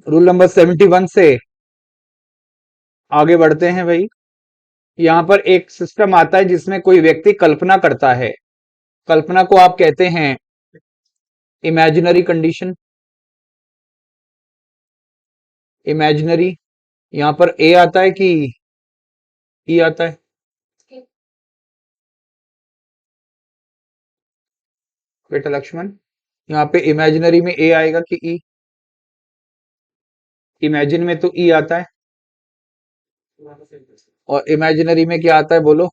Rule number 71 से आगे बढ़ते हैं भाई। यहाँ पर एक सिस्टम आता है जिसमें कोई व्यक्ति कल्पना करता है। कल्पना को आप कहते हैं इमेजिनरी कंडीशन। इमेजिनरी, यहाँ पर ए आता है कि ई आता है? बेटा लक्ष्मण, यहाँ पे इमेजिनरी में ए आएगा कि ई? इमेजिन में तो ई आता है, और इमेजिनरी में क्या आता है बोलो?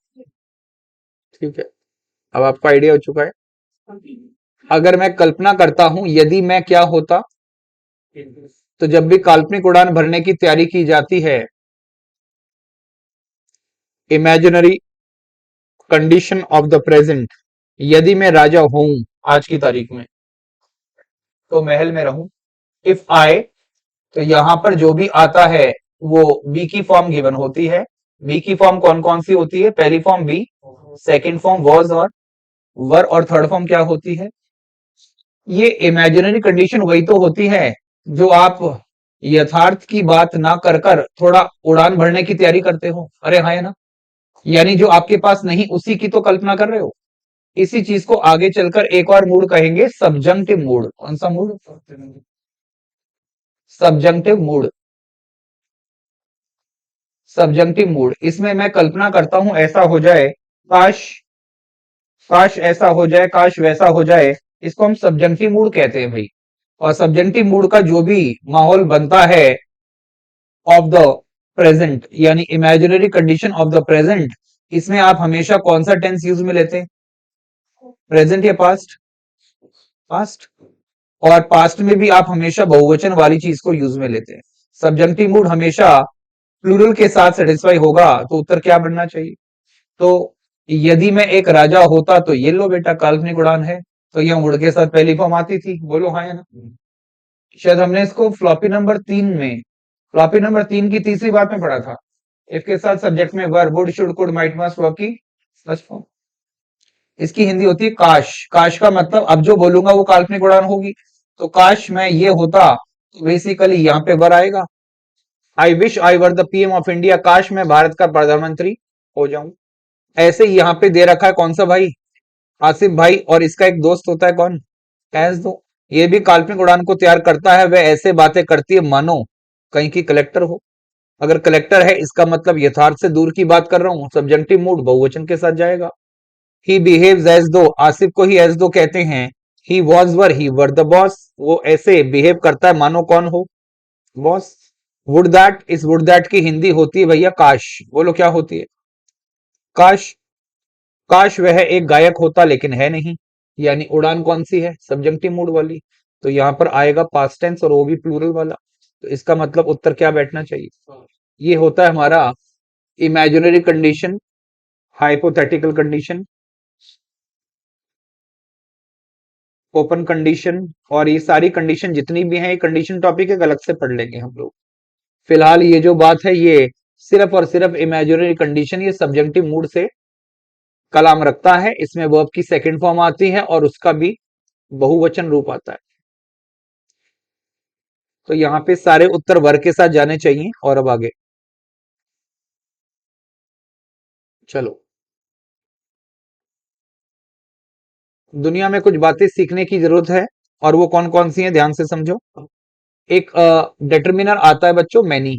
ठीक है, अब आपको आइडिया हो चुका है। अगर मैं कल्पना करता हूं यदि मैं क्या होता, तो जब भी काल्पनिक उड़ान भरने की तैयारी की जाती है, imaginary condition of the present, यदि मैं राजा हूं आज की तारीख में, तो महल में रहूं। इफ आई, तो यहां पर जो भी आता है वो बी की फॉर्म गिवन होती है। बी की फॉर्म कौन कौन सी होती है? पहली form be, second form was और वर, और थर्ड फॉर्म क्या होती है? ये इमेजिनरी कंडीशन वही तो होती है जो आप यथार्थ की बात ना कर कर थोड़ा उड़ान भरने की तैयारी करते हो। अरे हाँ, है ना? यानी जो आपके पास नहीं उसी की तो कल्पना कर रहे हो। इसी चीज को आगे चलकर एक और मूड कहेंगे, सब्जंक्टिव मूड। कौन सा mood? Subjunctive mood. Subjunctive mood, इसमें मैं कल्पना करता हूं ऐसा हो जाए, काश, काश ऐसा हो जाए, काश वैसा हो जाए। इसको हम सब्जंक्टिव मूड कहते हैं भाई। और सब्जंक्टिव मूड का जो भी माहौल बनता है ऑफ द प्रेजेंट, यानी imaginary condition of the present, इसमें आप हमेशा कौन सा टेंस यूज में लेते हैं? प्रेजेंट या पास्ट? पास्ट। और पास्ट में भी आप हमेशा बहुवचन वाली चीज को यूज में लेते हैं। सब्जंक्टिव मूड हमेशा प्लूरल के साथ सेटिस्फाई होगा, तो उत्तर क्या बनना चाहिए? तो यदि मैं एक राजा होता, तो ये लो बेटा काल्पनिक उड़ान है। तो यह उड़ के साथ पहली फॉर्म आती थी, बोलो हाँ या ना? शायद हमने इसको फ्लॉपी नंबर 3 की तीसरी बात में पढ़ा था। इसके साथ सब्जेक्ट में verb, would, should, could, might, must, verb की फर्स्ट फॉर्म। इसकी हिंदी होती है काश। काश का मतलब अब जो बोलूंगा वो काल्पनिक उड़ान होगी। तो काश मैं ये होता, तो बेसिकली यहाँ पे वर आएगा। I wish I were the PM of India, काश मैं भारत का प्रधानमंत्री हो जाऊं। ऐसे ही यहाँ पे दे रखा है कौन सा भाई? आसिफ भाई, और इसका एक दोस्त होता है कौन? एस दो। ये भी काल्पनिक उड़ान को तैयार करता है। वह ऐसे बातें करती है मानो कहीं की कलेक्टर हो। अगर कलेक्टर है इसका मतलब यथार्थ से दूर की बात कर रहा हूं। सब्जेक्टिव मूड बहुवचन के साथ जाएगा। ही बिहेव्स एज दो, आसिफ को ही एज दो कहते हैं। He was were, he were the boss, वो ऐसे बिहेव करता है मानो कौन हो? बॉस। वुड दैट, इस वुड दैट की हिंदी होती है भैया काश। बोलो क्या होती है? काश। काश वह एक गायक होता लेकिन है नहीं। यानी उड़ान कौन सी है? सब्जेक्टिव मूड वाली। तो यहां पर आएगा पास्ट टेंस, और वो भी प्लूरल वाला। तो इसका मतलब उत्तर क्या बैठना चाहिए? ये होता है हमारा imaginary condition, hypothetical condition, open condition, और ये सारी कंडीशन जितनी भी हैं, ये कंडीशन टॉपिक एक अलग से पढ़ लेंगे हम लोग। फिलहाल ये जो बात है ये सिर्फ और सिर्फ इमेजिनरी कंडीशन, ये सब्जेक्टिव मूड से कलाम रखता है। इसमें वर्ब की सेकंड फॉर्म आती है और उसका भी बहुवचन रूप आता है। तो यहाँ पे सारे उत्तर वर्ग के साथ जाने चाहिए। और अब आगे चलो, दुनिया में कुछ बातें सीखने की जरूरत है, और वो कौन कौन सी हैं ध्यान से समझो। एक डिटर्मिनर आता है बच्चों, मैनी।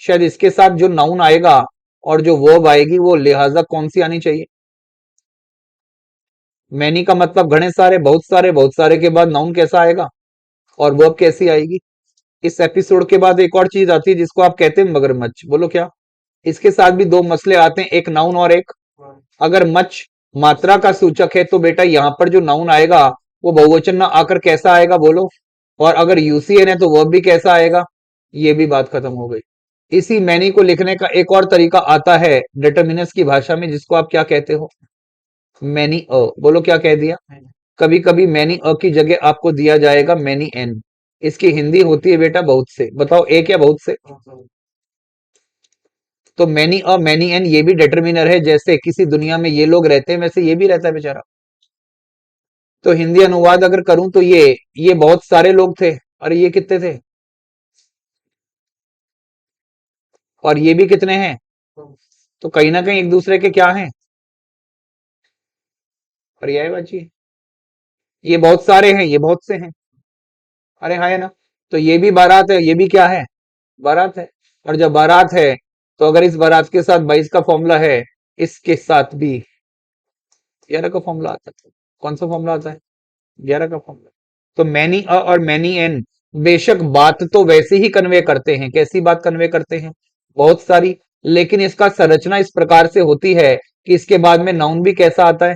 शायद इसके साथ जो नाउन आएगा और जो वर्ब आएगी वो लिहाजा कौन सी आनी चाहिए? मैनी का मतलब घने सारे, बहुत सारे, बहुत सारे के बाद नाउन कैसा आएगा और वर्ब कैसी आएगी? इस एपिसोड के बाद एक और चीज आती है जिसको आप कहते हैं मगरमच्छ। बोलो क्या? इसके साथ भी दो मसले आते हैं, एक नाउन और एक, अगर मच मात्रा का सूचक है तो बेटा यहाँ पर जो नाउन आएगा वो बहुवचन ना आकर कैसा आएगा बोलो? और अगर यूसीएन है तो वर्ब भी कैसा आएगा? ये भी बात खत्म हो गई। इसी मैनी को लिखने का एक और तरीका आता है डिटर्मिनस की भाषा में, जिसको आप क्या कहते हो? Many a. बोलो क्या कह दिया? कभी कभी मैनी अ की जगह आपको दिया जाएगा मैनी एन। इसकी हिंदी होती है बेटा बहुत से। बताओ एक या बहुत से? तो मैनी अ मैनी एन ये भी डिटर्मिनर है। जैसे किसी दुनिया में ये लोग रहते हैं वैसे ये भी रहता है बेचारा। तो हिंदी अनुवाद अगर करूं तो ये बहुत सारे लोग थे। अरे ये कितने थे? और ये भी कितने हैं, तो कहीं ना कहीं एक दूसरे के क्या हैं, पर्यायवाची। ये बहुत सारे हैं, ये बहुत से हैं, अरे हाँ है ना। तो ये भी बारात है, ये भी क्या है, बारात है। और जब बारात है तो अगर इस बारात के साथ 22 का फॉर्मूला है, इसके साथ भी 11 का फॉर्मूला आता है। कौन सा फॉर्मूला आता है, 11 का फॉर्मूला। तो मैनी अ और मैनी एन बेशक बात तो वैसे ही कन्वे करते हैं, कैसी बात कन्वे करते हैं, बहुत सारी, लेकिन इसका संरचना इस प्रकार से होती है कि इसके बाद में नाउन भी कैसा आता है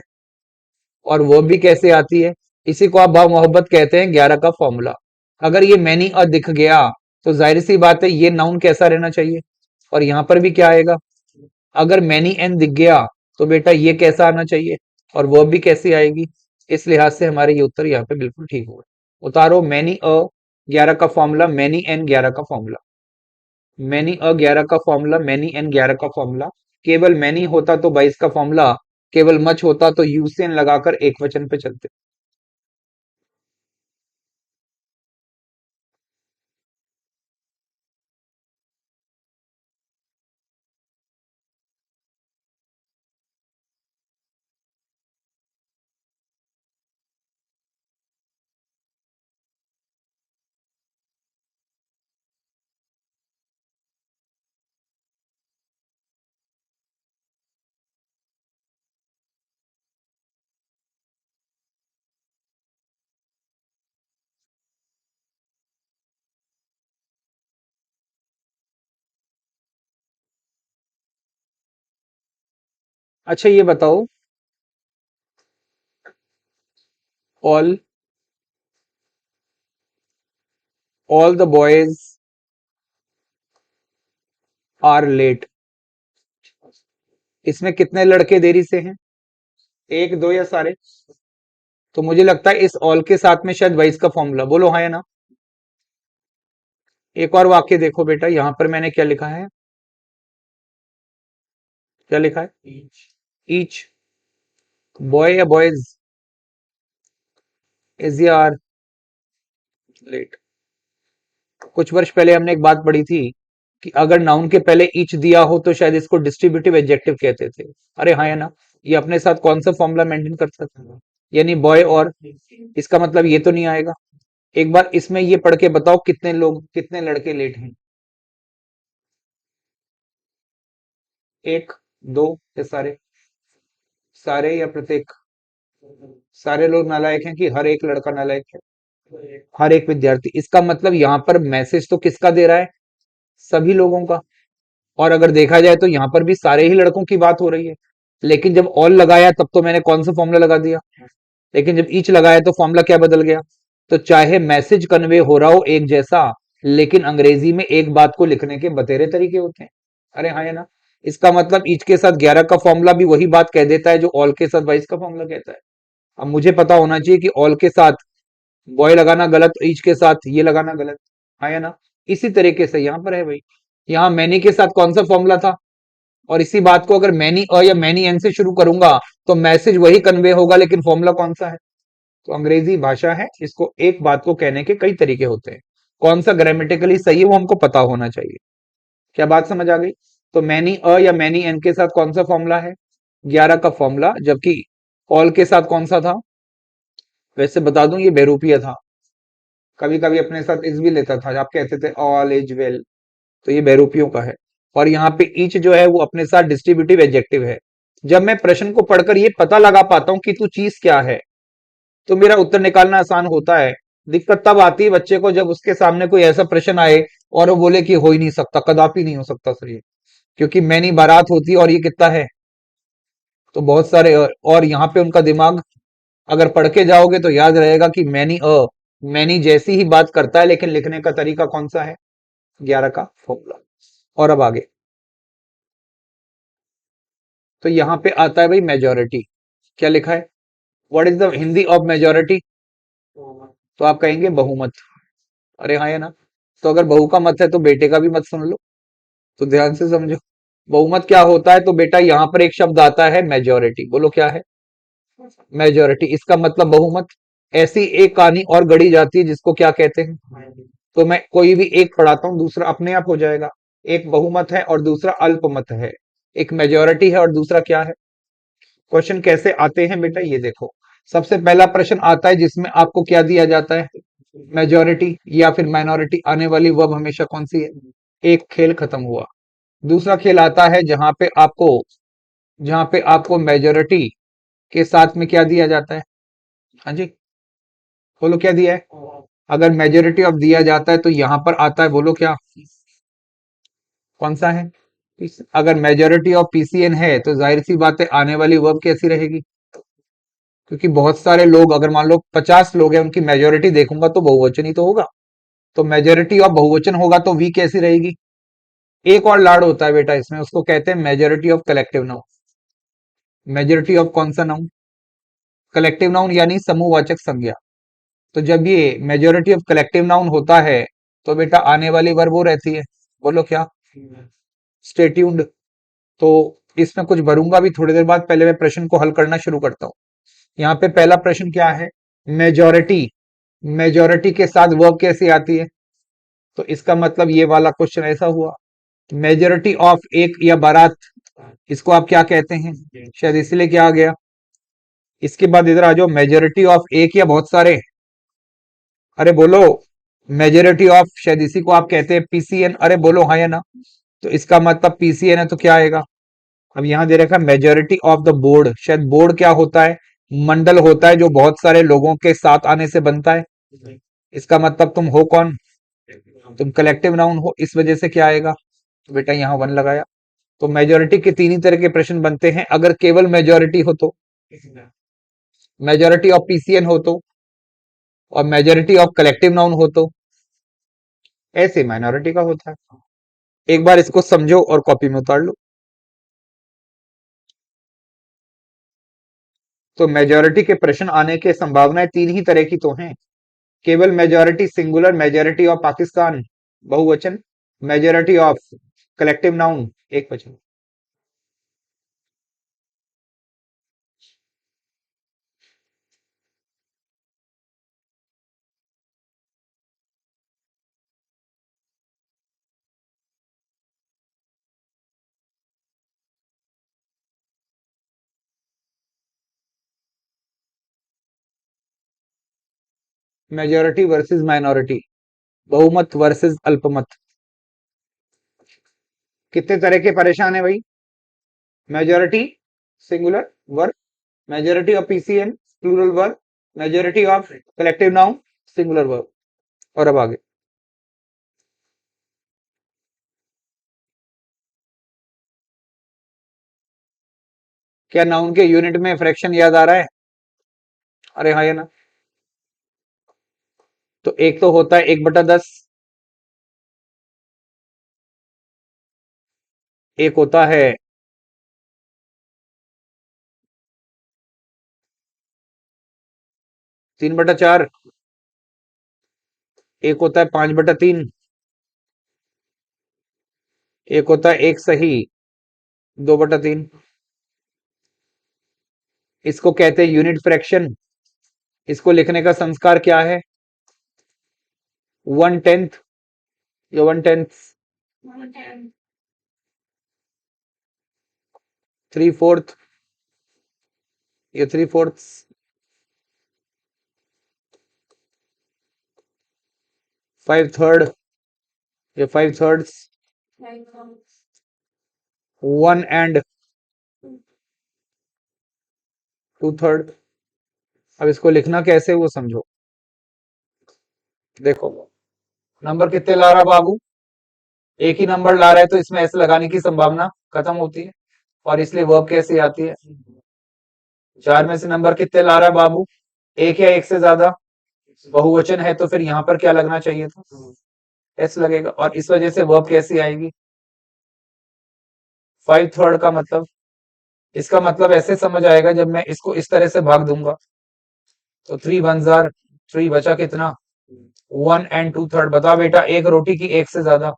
और वो भी कैसे आती है। इसी को आप भाव मोहब्बत कहते हैं 11 का फॉर्मूला। अगर ये मैनी अ दिख गया तो जाहिर सी बात है ये नाउन कैसा रहना चाहिए, और यहां पर भी क्या आएगा। अगर मैनी एन दिख गया तो बेटा ये कैसा आना चाहिए, और वो भी कैसी आएगी। इस लिहाज से हमारे ये उत्तर यहाँ पे बिल्कुल ठीक होगा। उतारो मैनी अ 11 का फॉर्मूला, मैनी एन 11 का फॉर्मूला, मैनी अ 11 का फॉर्मूला, मैनी एन 11 का फॉर्मूला। केवल मैनी होता तो 22 का फॉर्मूला, केवल मच होता तो यूसेन लगाकर एक वचन पे चलते। अच्छा ये बताओ, all all the boys are late, इसमें कितने लड़के देरी से हैं, एक दो या सारे। तो मुझे लगता है इस ऑल के साथ में शायद 22 का फॉर्मूला, बोलो हाँ या ना। एक और वाक्य देखो बेटा, यहां पर मैंने क्या लिखा है, क्या लिखा है, ईच बॉय या बॉयज इज आर लेट। कुछ वर्ष पहले हमने एक बात पढ़ी थी कि अगर नाउन के पहले ईच दिया हो तो शायद इसको डिस्ट्रीब्यूटिव एडजेक्टिव कहते थे। अरे हाँ या ना, ये अपने साथ कौन सा फॉर्मूला मेंटेन कर सकता है, यानी बॉय और, इसका मतलब ये तो नहीं आएगा। एक बार इसमें ये पढ़ के बताओ कितने लोग, कितने लड़के लेट हैं, एक, दो या सारे, सारे या प्रत्येक, सारे लोग नालायक हैं कि हर एक लड़का नालायक है, हर एक विद्यार्थी। इसका मतलब यहाँ पर मैसेज तो किसका दे रहा है, सभी लोगों का। और अगर देखा जाए तो यहाँ पर भी सारे ही लड़कों की बात हो रही है, लेकिन जब ऑल लगाया तब तो मैंने कौन सा फॉर्मूला लगा दिया, लेकिन जब ईच लगाया तो फॉर्मूला क्या बदल गया। तो चाहे मैसेज कन्वे हो रहा हो एक जैसा, लेकिन अंग्रेजी में एक बात को लिखने के बतेरे तरीके होते हैं। अरे हाँ या ना, इसका मतलब ईच के साथ 11 का फॉर्मूला भी वही बात कह देता है जो ऑल के साथ 22 का फॉर्मूला कहता है। अब मुझे पता होना चाहिए कि ऑल के साथ बॉय लगाना गलत, ईच के साथ ये लगाना गलत, हाँ या ना। इसी तरीके से यहाँ पर है भाई, यहाँ मैनी के साथ कौन सा फॉर्मूला था, और इसी बात को अगर मैनी अ या मैनी एन से शुरू करूंगा तो मैसेज वही कन्वे होगा, लेकिन फॉर्मूला कौन सा है। तो अंग्रेजी भाषा है, इसको एक बात को कहने के कई तरीके होते हैं, कौन सा ग्रामेटिकली सही है वो हमको पता होना चाहिए। क्या बात समझ आ गई। तो मैनी अ या मैनी एन के साथ कौन सा फॉर्मूला है, 11 का फॉर्मूला, जबकि ऑल के साथ कौन सा था, वैसे बता दूं ये बेरूपिया था, कभी कभी अपने साथ इस भी लेता था, आप कहते थे ऑल इज वेल, तो ये बहरूपियों का है। और यहाँ पे ईच जो है वो अपने साथ डिस्ट्रीब्यूटिव एडजेक्टिव है। जब मैं प्रश्न को पढ़कर ये पता लगा पाता हूं कि तू चीज क्या है, तो मेरा उत्तर निकालना आसान होता है। दिक्कत तब आती है बच्चे को जब उसके सामने कोई ऐसा प्रश्न आए और वो बोले कि हो ही नहीं सकता, कदापि नहीं हो सकता सर ये, क्योंकि मैनी बारात होती है और ये कितना है, तो बहुत सारे और यहाँ पे उनका दिमाग, अगर पढ़ के जाओगे तो याद रहेगा कि मैनी जैसी ही बात करता है, लेकिन लिखने का तरीका कौन सा है, 11 का फॉर्मूला। और अब आगे, तो यहां पे आता है भाई मेजोरिटी, क्या लिखा है, what is the Hindi of majority, तो आप कहेंगे बहुमत। अरे हाँ या ना, तो अगर बहू का मत है तो बेटे का भी मत सुन लो, तो ध्यान से समझो। बहुमत क्या होता है, तो बेटा यहां पर एक शब्द आता है मेजोरिटी, बोलो क्या है, मेजोरिटी, इसका मतलब बहुमत। ऐसी एक कहानी और गढ़ी जाती है जिसको क्या कहते हैं, तो मैं कोई भी एक पढ़ाता हूं दूसरा अपने आप हो जाएगा। एक बहुमत है और दूसरा अल्पमत है। एक मेजोरिटी है और दूसरा क्या है। क्वेश्चन कैसे आते हैं बेटा, ये देखो। सबसे पहला प्रश्न आता है जिसमें आपको क्या दिया जाता है, मेजोरिटी या फिर माइनॉरिटी। आने वाली वर्ब हमेशा कौन सी है, एक खेल खत्म हुआ। दूसरा खेल आता है जहां पे आपको मेजोरिटी के साथ में क्या दिया जाता है। हाँ जी, बोलो क्या दिया है। अगर मेजोरिटी ऑफ दिया जाता है तो यहां पर आता है, बोलो क्या, कौन सा है। अगर मेजोरिटी ऑफ पीसीएन है तो जाहिर सी बात है आने वाली वर्ब कैसी रहेगी, क्योंकि बहुत सारे लोग, अगर मान लो 50 लोग हैं, उनकी मेजोरिटी देखूंगा तो बहुवचन ही तो होगा। तो मेजोरिटी ऑफ बहुवचन होगा तो वी कैसी रहेगी। एक और लाड़ होता है बेटा इसमें, उसको कहते हैं majority of collective noun. Majority of कौन सा नाउन, कलेक्टिव नाउन यानी समूहवाचक संज्ञा। तो जब ये मेजोरिटी ऑफ कलेक्टिव नाउन होता है तो बेटा आने वाली वर्ब वो रहती है, बोलो क्या, स्टे ट्यून्ड। तो इसमें कुछ भरूंगा भी थोड़ी देर बाद, पहले मैं प्रश्न को हल करना शुरू करता हूं। यहाँ पे पहला प्रश्न क्या है, मेजोरिटी, मेजोरिटी के साथ वर्ब कैसे आती है। तो इसका मतलब ये वाला क्वेश्चन ऐसा हुआ, मेजोरिटी ऑफ एक या बारात, इसको आप क्या कहते हैं, शायद इसलिए क्या आ गया। इसके बाद इधर आ जाओ, मेजोरिटी ऑफ एक या बहुत सारे, अरे बोलो, मेजोरिटी ऑफ, शायद इसी को आप कहते हैं पीसीएन, अरे बोलो हाँ या ना। तो इसका मतलब पीसीएन है तो क्या आएगा। अब यहां दे रखा है मेजोरिटी ऑफ द बोर्ड, शायद बोर्ड क्या होता है, मंडल होता है जो बहुत सारे लोगों के साथ आने से बनता है। इसका मतलब तुम हो कौन, तुम कलेक्टिव नाउन हो, इस वजह से क्या आएगा। तो बेटा यहाँ वन लगाया। तो मेजोरिटी के तीन ही तरह के प्रश्न बनते हैं, अगर केवल मेजोरिटी हो तो, मेजोरिटी ऑफ पीसीएन हो तो, और मेजोरिटी ऑफ कलेक्टिव नाउन हो तो, ऐसे माइनॉरिटी का होता है। एक बार इसको समझो और कॉपी में उतार लो। तो मेजोरिटी के प्रश्न आने के संभावनाएं तीन ही तरह की तो हैं, केवल majority singular, majority of Pakistan बहुवचन, मेजोरिटी ऑफ कलेक्टिव नाउन एक वचन। मेजोरिटी वर्सेस माइनॉरिटी, बहुमत वर्सेस अल्पमत। कितने तरह के परेशान है भाई, majority singular verb, majority of PCN plural verb, majority of collective noun singular verb. और अब आगे, क्या नाउन के यूनिट में फ्रैक्शन याद आ रहा है, अरे हाँ या ना। तो एक तो होता है 1/10, एक होता है 3/4, एक होता है 5/3, एक होता है एक सही 2/3। इसको कहते हैं यूनिट फ्रैक्शन। इसको लिखने का संस्कार क्या है, 1/10 या 1/10, 3/4 या 3/4, 5/3 या 5/3, 1/2। अब इसको लिखना कैसे वो समझो। देखो नंबर कितने ला रहा बाबू, एक ही नंबर ला रहा है तो इसमें ऐसे लगाने की संभावना खत्म होती है, और इसलिए वर्ब कैसे आती है। चार में से नंबर कितने ला रहा है बाबू, एक या एक से ज्यादा, बहुवचन है तो फिर यहाँ पर क्या लगना चाहिए था, एस लगेगा। और इस वजह से वर्ब कैसी आएगी, 5/3 का मतलब, इसका मतलब ऐसे समझ आएगा जब मैं इसको इस तरह से भाग दूंगा। तो 3 बचा कितना, 1 2/3। बता बेटा, एक रोटी की एक से ज्यादा,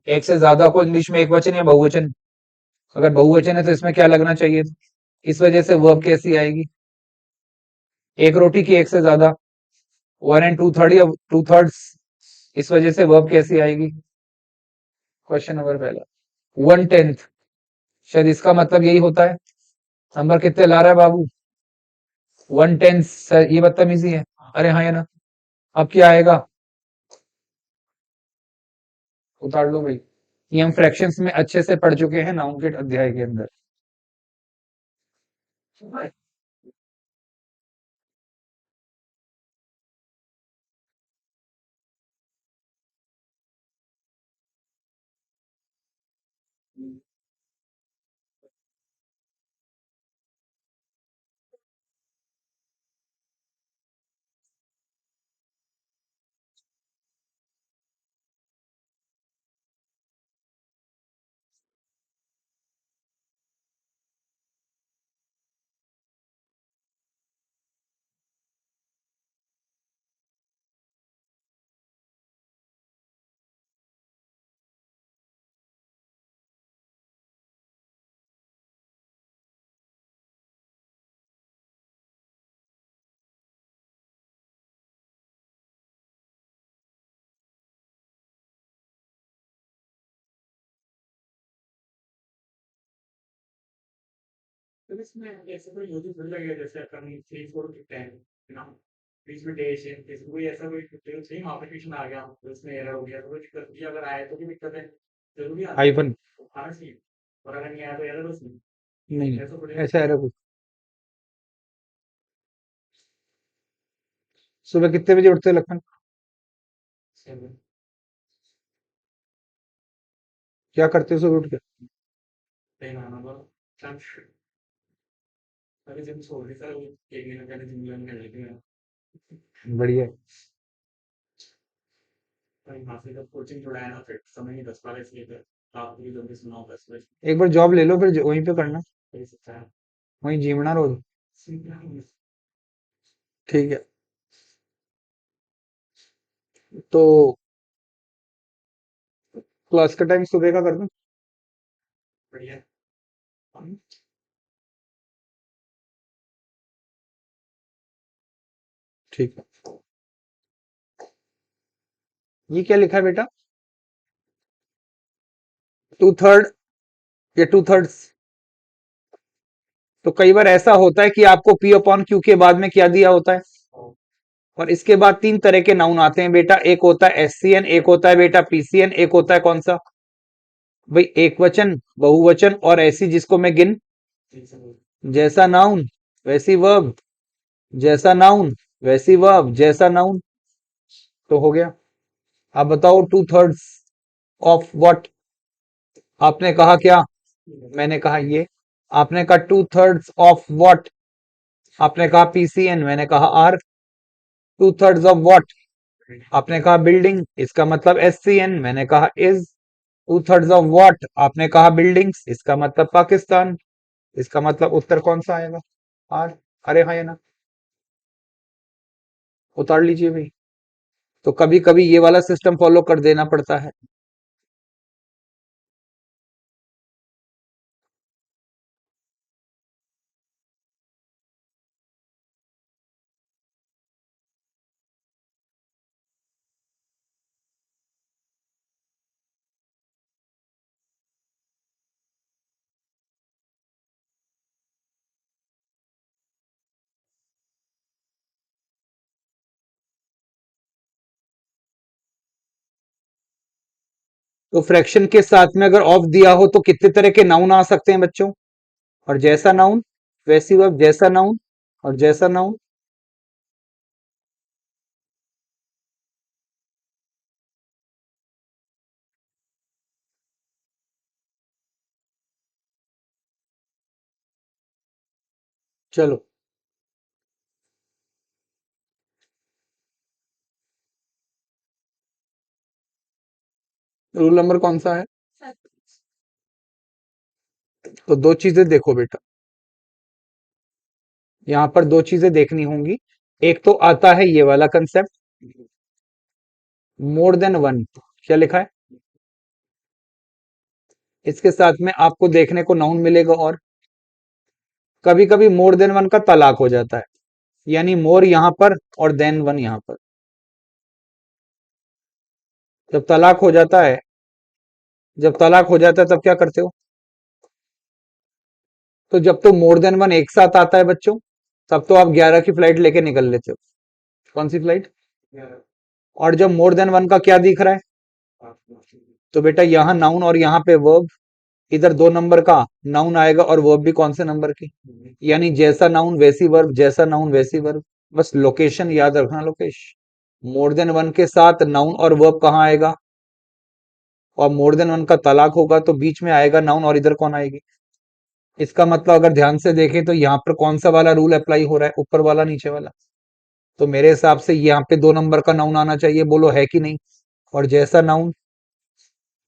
एक से ज्यादा को इंग्लिश में एक वचन या बहुवचन, अगर बहुवचन है तो इसमें क्या लगना चाहिए, इस वजह से वर्ब कैसी आएगी, एक रोटी की एक से ज्यादा, 1 2/3 या 2/3, इस वजह से वर्ब कैसी आएगी, क्वेश्चन नंबर पहला, 1/10 शायद इसका मतलब यही होता है। नंबर कितने ला रहा है बाबू? 1/10 ये बदतमीजी है। अरे हाँ या ना? अब क्या आएगा? उतार लो भाई। ये हम फ्रैक्शंस में अच्छे से पढ़ चुके हैं नाउन के अध्याय के अंदर। तो इसमें ऐसे कोई यूट्यूब मिल लगेगा जैसे अपन 3 4 10 ना बीच में डैश है जैसे कोई ऐसा कोई सेम एप्लीकेशन आ गया तो उसमें एरर हो गया तो कोई दिक्कत भी अगर आए तो भी दिक्कत है जरूरी आता है हाइफन आना चाहिए और अगर नहीं आया तो एरर उसमें नहीं, ऐसा कुछ ऐसा है कुछ। सुबह कितने बजे उठते हो लखन? सेवन क्या करते हो सुबह उठ के? 10 आना बोलो चांस अरे जिम छोड़ दी सर 1 महीना पहले जिम ज्वाइन कर लेते हैं बढ़िया। वहाँ से जब कोचिंग जुड़ा है ना फिर समय नहीं बच पा रहा इसलिए फिर आप भी जल्दी सुनाओ 10 बजे एक बार जॉब ले लो फिर वहीं पे करना। वही सकता है वहीं जीवना रोज। ठीक है। तो क्लास का टाइम सुबह का कर दूं? बढ़िया ठीक है। ये क्या लिखा है बेटा? 2/3 या 2/3? तो कई बार ऐसा होता है कि आपको पी अपॉन क्यू के बाद में क्या दिया होता है, और इसके बाद तीन तरह के नाउन आते हैं बेटा। एक होता है एससीएन, एक होता है बेटा पीसीएन, एक होता है कौन सा भाई? एक वचन, बहुवचन और ऐसी जिसको मैं गिन। जैसा नाउन वैसी वर्ब, जैसा नाउन वैसी वर्ब, जैसा नाउन। तो हो गया। आप बताओ 2/3 ऑफ व्हाट? आपने कहा क्या? मैंने कहा ये। आपने कहा 2/3 ऑफ व्हाट? आपने कहा पीसीएन, मैंने कहा आर। 2/3 of what? आपने कहा बिल्डिंग, इसका मतलब एससीएन, मैंने कहा इज। 2/3 of what? आपने कहा बिल्डिंग्स, इसका मतलब पाकिस्तान। इसका मतलब उत्तर कौन सा आएगा? आर। अरे हाँ या ना? उतार लीजिए भाई। तो कभी कभी ये वाला सिस्टम फॉलो कर देना पड़ता है। तो फ्रैक्शन के साथ में अगर ऑफ दिया हो तो कितने तरह के नाउन आ सकते हैं बच्चों? और जैसा नाउन वैसी वर्ब, जैसा नाउन और जैसा नाउन। चलो, रूल नंबर कौन सा है? तो दो चीजें देखो बेटा, यहाँ पर दो चीजें देखनी होंगी। एक तो आता है ये वाला कंसेप्ट, मोर देन वन। क्या लिखा है? इसके साथ में आपको देखने को नाउन मिलेगा। और कभी कभी मोर देन वन का तलाक हो जाता है, यानी मोर यहां पर और देन वन यहां पर। जब तलाक हो जाता है जब तलाक हो जाता है तब क्या करते हो? तो जब तो मोर देन वन एक साथ आता है बच्चों, तब तो आप 11 की फ्लाइट लेके निकल लेते हो। कौन सी फ्लाइट? और जब मोर देन वन का क्या दिख रहा है, तो बेटा यहाँ नाउन और यहाँ पे वर्ब, इधर 2 नंबर का नाउन आएगा और वर्ब भी कौन से नंबर की, यानी जैसा नाउन वैसी वर्ब, जैसा नाउन वैसी वर्ब। बस लोकेशन याद रखना, लोकेश। मोर देन वन के साथ नाउन और वर्ब कहाँ आएगा, और मोर देन वन का तलाक होगा तो बीच में आएगा नाउन और इधर कौन आएगी। इसका मतलब अगर ध्यान से देखें तो यहाँ पर कौन सा वाला रूल अप्लाई हो रहा है, ऊपर वाला नीचे वाला। तो मेरे हिसाब से यहाँ पे 2 नंबर का नाउन आना चाहिए, बोलो है कि नहीं। और जैसा नाउन,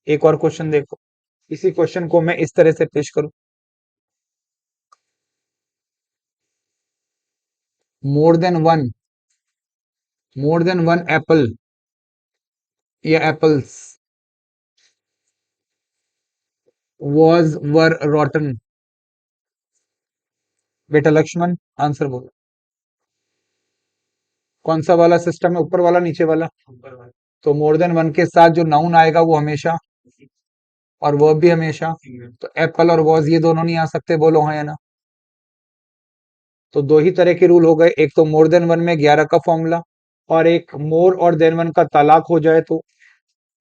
एक और क्वेश्चन देखो, इसी क्वेश्चन को मैं इस तरह से पेश करूं, more than one, more than one Apple या एप्पल्स was वर रॉटन। बेटा लक्ष्मण, आंसर बोलो। कौन सा वाला सिस्टम है, ऊपर वाला नीचे वाला? तो मोर देन वन के साथ जो नाउन आएगा वो हमेशा, और वर्ब भी हमेशा। तो एप्पल और वॉज ये दोनों नहीं आ सकते, बोलो हाँ या ना। तो दो ही तरह के रूल हो गए, एक तो मोर देन वन में 11 का फॉर्मूला, और एक मोर और देन वन का तलाक हो जाए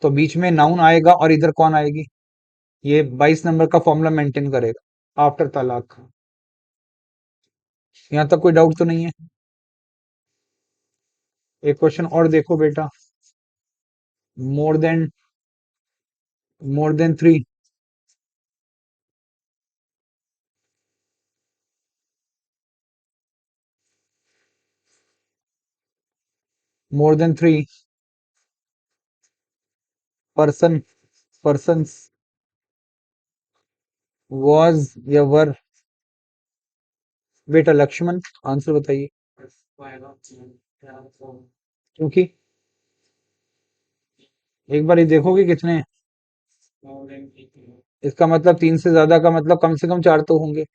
तो बीच में नाउन आएगा और इधर कौन आएगी, ये 22 नंबर का फॉर्मूला मेंटेन करेगा आफ्टर तलाक। यहां तक कोई डाउट तो नहीं है? एक क्वेश्चन और देखो बेटा, more than, more than 3, more than 3 person, persons was या वर। बेटा लक्ष्मण, आंसर बताइए। क्योंकि एक बार ये देखो कि कितने हैं। इसका मतलब 3 से ज्यादा का मतलब कम से कम 4 तो होंगे।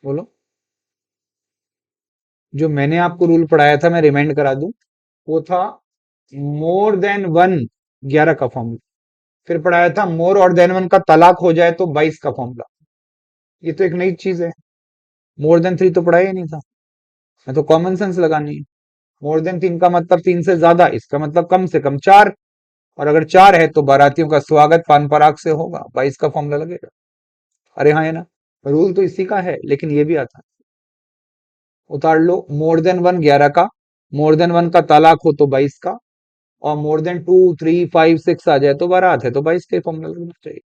बोलो। जो मैंने आपको रूल पढ़ाया था, मैं रिमाइंड करा दूं, वो था मोर देन वन 11 का फॉर्मूला, फिर पढ़ाया था मोर और देन वन का तलाक हो जाए तो 22 का फॉर्मूला। ये तो एक नई चीज है, मोर देन 3 तो पढ़ाया ही नहीं था। मैं तो कॉमन सेंस लगानी है। मोर देन 3 का मतलब 3 से ज्यादा, इसका मतलब कम से कम 4, और अगर 4 है तो बारातियों का स्वागत पान पराग से होगा, 22 का फॉर्मूला लगेगा। अरे हाँ है ना, रूल तो इसी का है, लेकिन ये भी आता है। उतार लो, मोर देन वन 11 का, मोर देन वन का तलाक हो तो 22 का, और मोर देन 2 3 5 6 आ जाए तो बारात है, तो 22 के फॉर्मूला लगना चाहिए।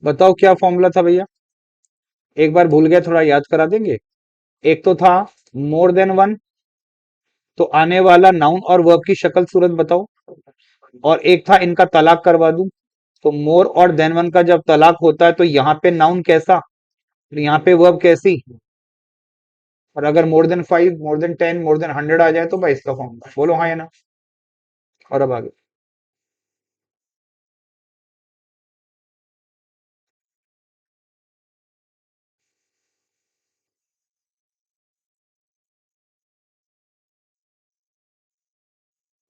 बताओ क्या फॉर्मूला था भैया, एक बार भूल गया, थोड़ा याद करा देंगे। एक तो था मोर देन वन, तो आने वाला नाउन और वर्ब की शक्ल सूरत बताओ, और एक था इनका तलाक करवा दूं। तो मोर और देन वन का जब तलाक होता है तो यहाँ पे नाउन कैसा, और यहाँ पे वर्ब कैसी, और अगर more than 5, more than 10, more than 100 आ जाए तो 22 का फॉर्मूला। बोलो हाँ या ना। और अब आगे,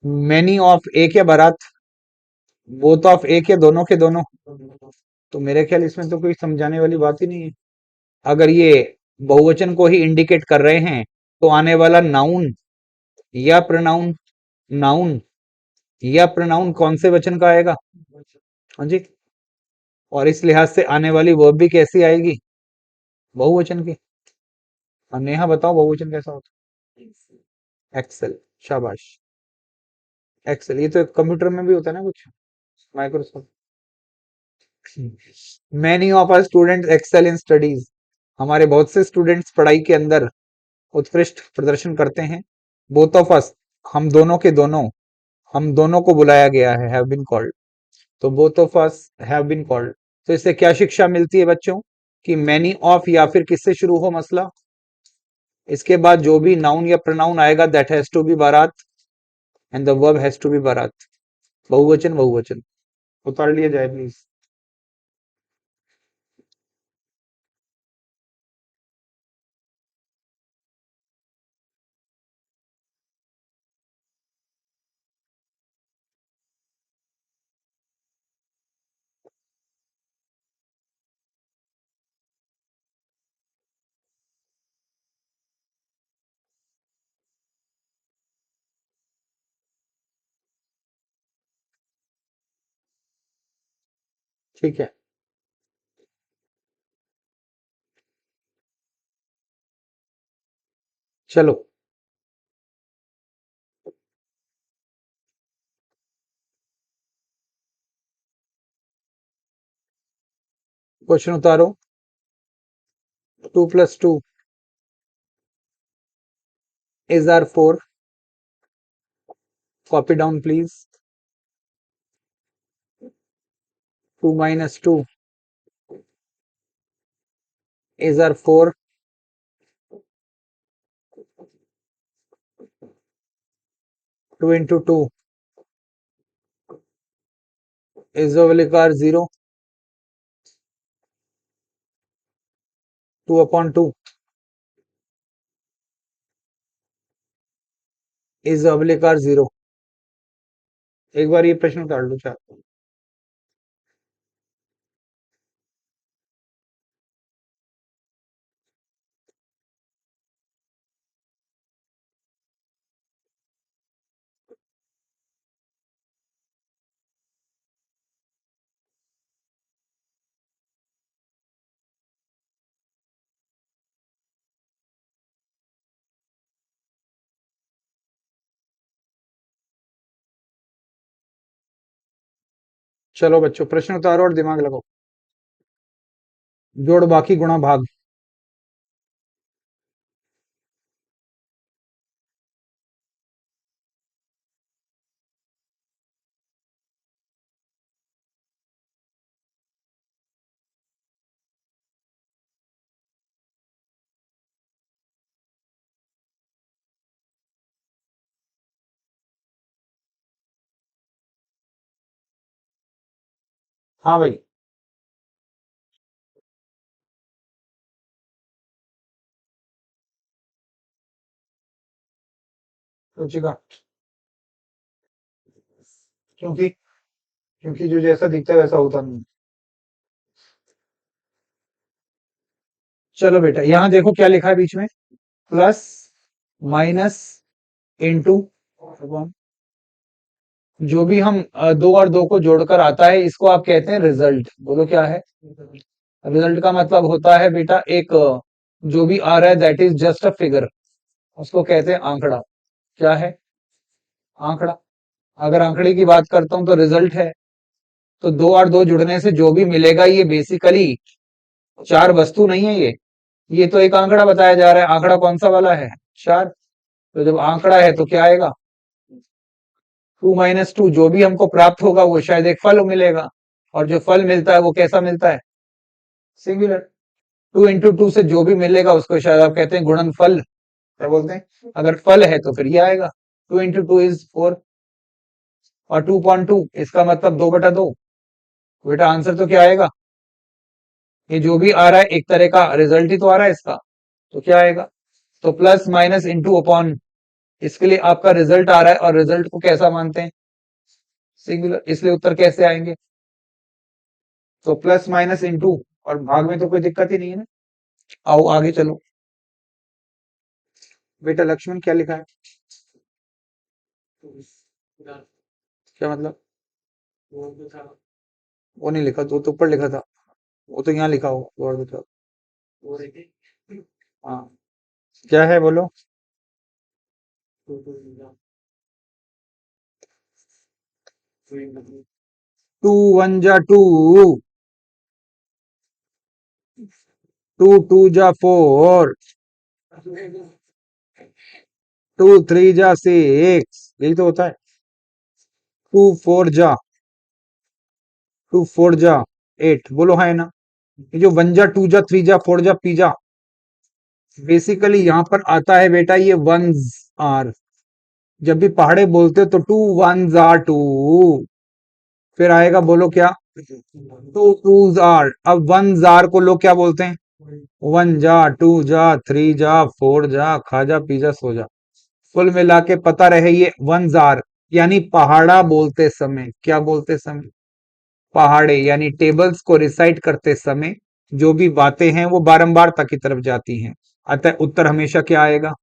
मैनी ऑफ एक या बारात, बोथ ऑफ एक या दोनों के दोनों। तो मेरे ख्याल इसमें तो कोई समझाने वाली बात ही नहीं है। अगर ये बहुवचन को ही इंडिकेट कर रहे हैं तो आने वाला नाउन या प्रोनाउन, नाउन या प्रोनाउन कौन से वचन का आएगा? हाँ जी। और इस लिहाज से आने वाली वर्ब भी कैसी आएगी, बहुवचन की। और नेहा बताओ बहुवचन कैसा होता है? एक्सेल, शाबाश। एक्सेल, ये तो कंप्यूटर में भी होता है ना कुछ, Microsoft. Many of our students excel in studies, हमारे बहुत से स्टूडेंट्स पढ़ाई के अंदर उत्कृष्ट प्रदर्शन करते हैं। बोथ ऑफ अस, हम दोनों के दोनों, हम दोनों को बुलाया गया है, हैव बीन कॉल्ड। तो both of us have been called. तो इससे क्या शिक्षा मिलती है बच्चों कि मैनी ऑफ या फिर किससे शुरू हो मसला, इसके बाद जो भी नाउन या प्रोनाउन आएगा दैट हैज टू बी बारात and the verb has to be बारात। बहुवचन बहुवचन। उतार लिया जाए प्लीज। ठीक है, चलो क्वेश्चन उतारो। 2 + 2 is our 4। Copy down please. 2 - 2 is our 4। 2 × 2 is our 0। 2/2 is our 0। एक बार ये प्रश्न उतार लो चार। चलो बच्चों प्रश्न उतारो और दिमाग लगाओ। जोड़ बाकी गुणा भाग। हाँ भाई। रुचिका। क्योंकि क्योंकि जो जैसा दिखता है वैसा होता नहीं। चलो बेटा यहाँ देखो क्या लिखा है बीच में। Plus minus into. जो भी हम दो और दो को जोड़कर आता है इसको आप कहते हैं रिजल्ट। बोलो क्या है। रिजल्ट का मतलब होता है बेटा एक जो भी आ रहा है that is just a figure, उसको कहते हैं आंकड़ा। क्या है। आंकड़ा। अगर आंकड़े की बात करता हूं तो रिजल्ट है। तो दो और दो जुड़ने से जो भी मिलेगा ये बेसिकली चार वस्तु नहीं है ये तो एक आंकड़ा बताया जा रहा है। आंकड़ा कौन सा वाला है। चार। तो जब आंकड़ा है तो क्या आएगा। 2 - 2 जो भी हमको प्राप्त होगा वो शायद एक फल मिलेगा। और जो फल मिलता है वो कैसा मिलता है। सिंगुलर। 2 × 2 से जो भी मिलेगा उसको शायद आप कहते हैं गुणनफल। क्या बोलते हैं। अगर फल है तो फिर ये आएगा। 2 × 2 इज 4। और 2/2 इसका मतलब 2/2। बेटा आंसर तो क्या आएगा। ये जो भी आ रहा है एक तरह का रिजल्ट ही तो आ रहा है इसका। तो क्या आएगा। तो प्लस माइनस इंटू अपॉन इसके लिए आपका रिजल्ट आ रहा है और रिजल्ट को कैसा मानते हैं। सिंगुलर। इसलिए उत्तर कैसे आएंगे। तो प्लस माइनस इंटू और भाग में तो कोई दिक्कत ही नहीं है ना। आओ आगे चलो। बेटा लक्ष्मण क्या लिखा है। क्या मतलब। वो तो था। वो नहीं लिखा तो ऊपर लिखा था। वो तो यहाँ लिखा हो और बताओ। वो रहते। हाँ क्या है बोलो। तो 2 × 1 = 2। 2 × 2 = 4। 2 × 3 = 6। यही तो होता है। 2 × 4 = टू फोर जा 8, बोलो हाँ है ना। ये जो 1 जा 2 जा 3 जा 4 जा पी जा, बेसिकली यहां पर आता है बेटा ये वंस आर। जब भी पहाड़े बोलते हो तो 2 1 आर 2, फिर आएगा बोलो क्या, 2 2 आर। अब 1 जार को लोग क्या बोलते हैं, 1 जा 2 जा 3 जा 4 जा खा जा पी जा सो जा। कुल मिला के पता रहे ये 1 जार यानी पहाड़ा बोलते समय, क्या बोलते समय, पहाड़े यानी टेबल्स को रिसाइट करते समय जो भी बातें हैं वो बारंबार तक की तरफ जाती हैं। अतः उत्तर हमेशा क्या आएगा।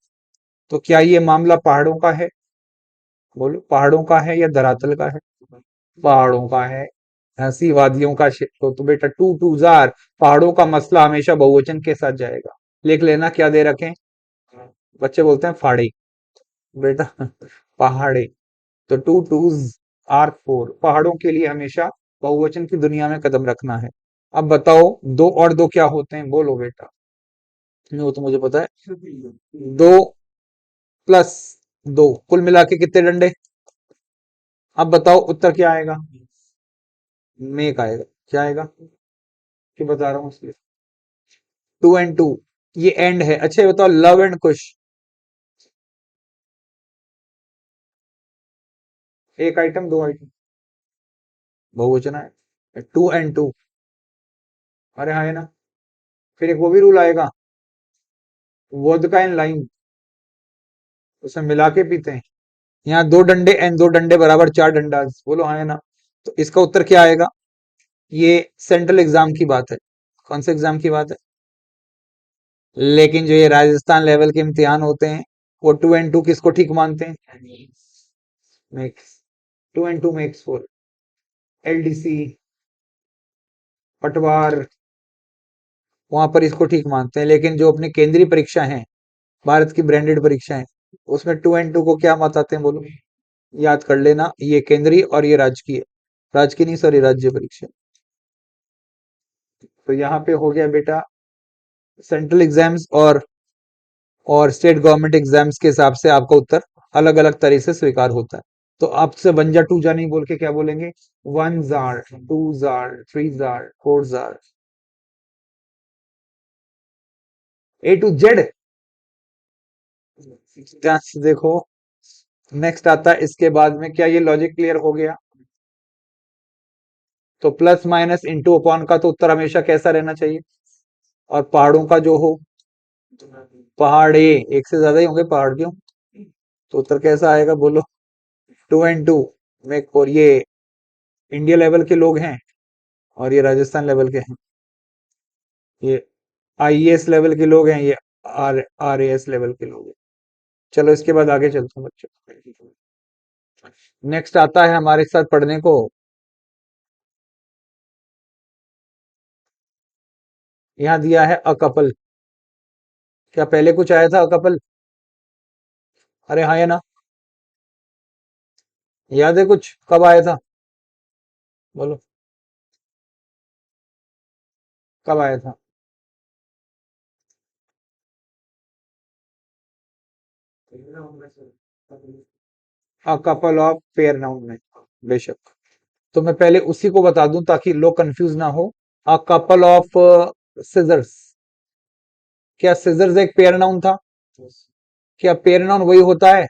तो क्या ये मामला पहाड़ों का है, बोलो पहाड़ों का है या धरातल का है, पहाड़ों का है। हंसी वादियों का तो बेटा 2 2 जार, पहाड़ों का मसला हमेशा बहुवचन के साथ जाएगा। लिख लेना क्या दे रखे, बच्चे बोलते हैं फाड़े, बेटा पहाड़े। तो 2 2 आर 4, पहाड़ों के लिए हमेशा बहुवचन की दुनिया में कदम रखना है। अब बताओ 2 और 2 क्या होते हैं, बोलो बेटा। नहीं वो तो मुझे पता है, 2 प्लस 2 कुल मिला के कितने डंडे। अब बताओ उत्तर क्या आएगा, मेक आएगा। क्या आएगा, कि बता रहा हूँ इसलिए। 2 एंड 2, ये एंड है। अच्छा ये बताओ लव एंड कुश, एक आइटम 2 आइटम, बहुवचन है। 2 एंड 2, अरे हाँ है ना। फिर एक वो भी रूल आएगा, वोदका एंड लाइम, उसमें मिला के पीते हैं। यहाँ 2 डंडे एंड 2 डंडे बराबर 4 डंडा, बोलो हाँ है ना। तो इसका उत्तर क्या आएगा, ये सेंट्रल एग्जाम की बात है। कौन से एग्जाम की बात है, लेकिन जो ये राजस्थान लेवल के इम्तिहान होते हैं वो 2 एंड 2 किसको ठीक मानते हैं, मेक्स, 2 एंड 2 मेक्स 4। एलडीसी पटवार वहां पर इसको ठीक मानते हैं, लेकिन जो अपनी केंद्रीय परीक्षा है, भारत की ब्रांडेड परीक्षा है, उसमें 2 एंड 2 को क्या बताते हैं बोलो, याद कर लेना, ये केंद्रीय और ये राजकीय, राजकीय नहीं सॉरी राज्य परीक्षा। तो यहाँ पे हो गया बेटा सेंट्रल एग्जाम्स और स्टेट गवर्नमेंट एग्जाम्स के हिसाब से आपका उत्तर अलग अलग तरह से स्वीकार होता है। तो आपसे 1 जा 2 जा नहीं बोल के क्या बोलेंगे, 1 jar 2 jar 3 jar 4 jar, A to Z. ध्यान से देखो, नेक्स्ट आता है इसके बाद में, क्या ये लॉजिक क्लियर हो गया। तो प्लस माइनस इंटू अपॉन का तो उत्तर हमेशा कैसा रहना चाहिए, और पहाड़ों का जो हो, पहाड़े एक से ज्यादा ही होंगे पहाड़ क्यों, तो उत्तर कैसा आएगा बोलो, 2 एंड 2 में। और ये इंडिया लेवल के लोग हैं और ये राजस्थान लेवल के हैं, ये आईएएस लेवल के लोग हैं, ये आरएएस लेवल के लोग हैं। चलो इसके बाद आगे चलते हैं बच्चों। नेक्स्ट आता है हमारे साथ पढ़ने को, यहाँ दिया है अ कपल। क्या पहले कुछ आया था अ कपल, अरे हाँ या ना, याद है कुछ कब आया था, बोलो कब आया था। A couple of pair noun में, बेशक। तो मैं पहले उसी को बता दूं ताकि लोग कंफ्यूज ना हो। अ कपल ऑफ सिजर्स, क्या सिजर्स एक पेयर नाउन था, क्या पेयर नाउन वही होता है,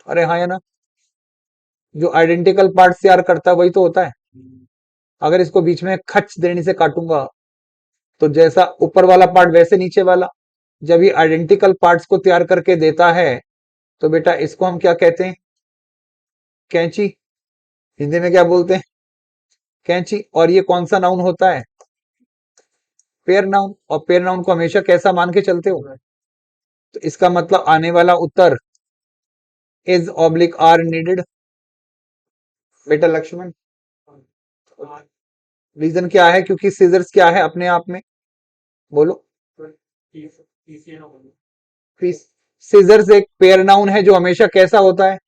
अरे हाँ या ना, जो आइडेंटिकल पार्ट तैयार करता है वही तो होता है। अगर इसको बीच में खच देने से काटूंगा तो जैसा ऊपर वाला पार्ट वैसे नीचे वाला, जब ये आइडेंटिकल पार्ट्स को तैयार करके देता है तो बेटा इसको हम क्या कहते हैं, कैंची, हिंदी में क्या बोलते हैं, कैंची। और ये कौन सा नाउन होता है, पेयर नाउन। और पेयर नाउन को हमेशा कैसा मान के चलते हो, तो इसका मतलब आने वाला उत्तर इज ऑब्लिक आर नीडेड, बेटा लक्ष्मण। रीजन क्या है, क्योंकि सीजर्स क्या है अपने आप में, बोलो, सीजर्स एक पेयर नाउन है जो हमेशा कैसा होता है,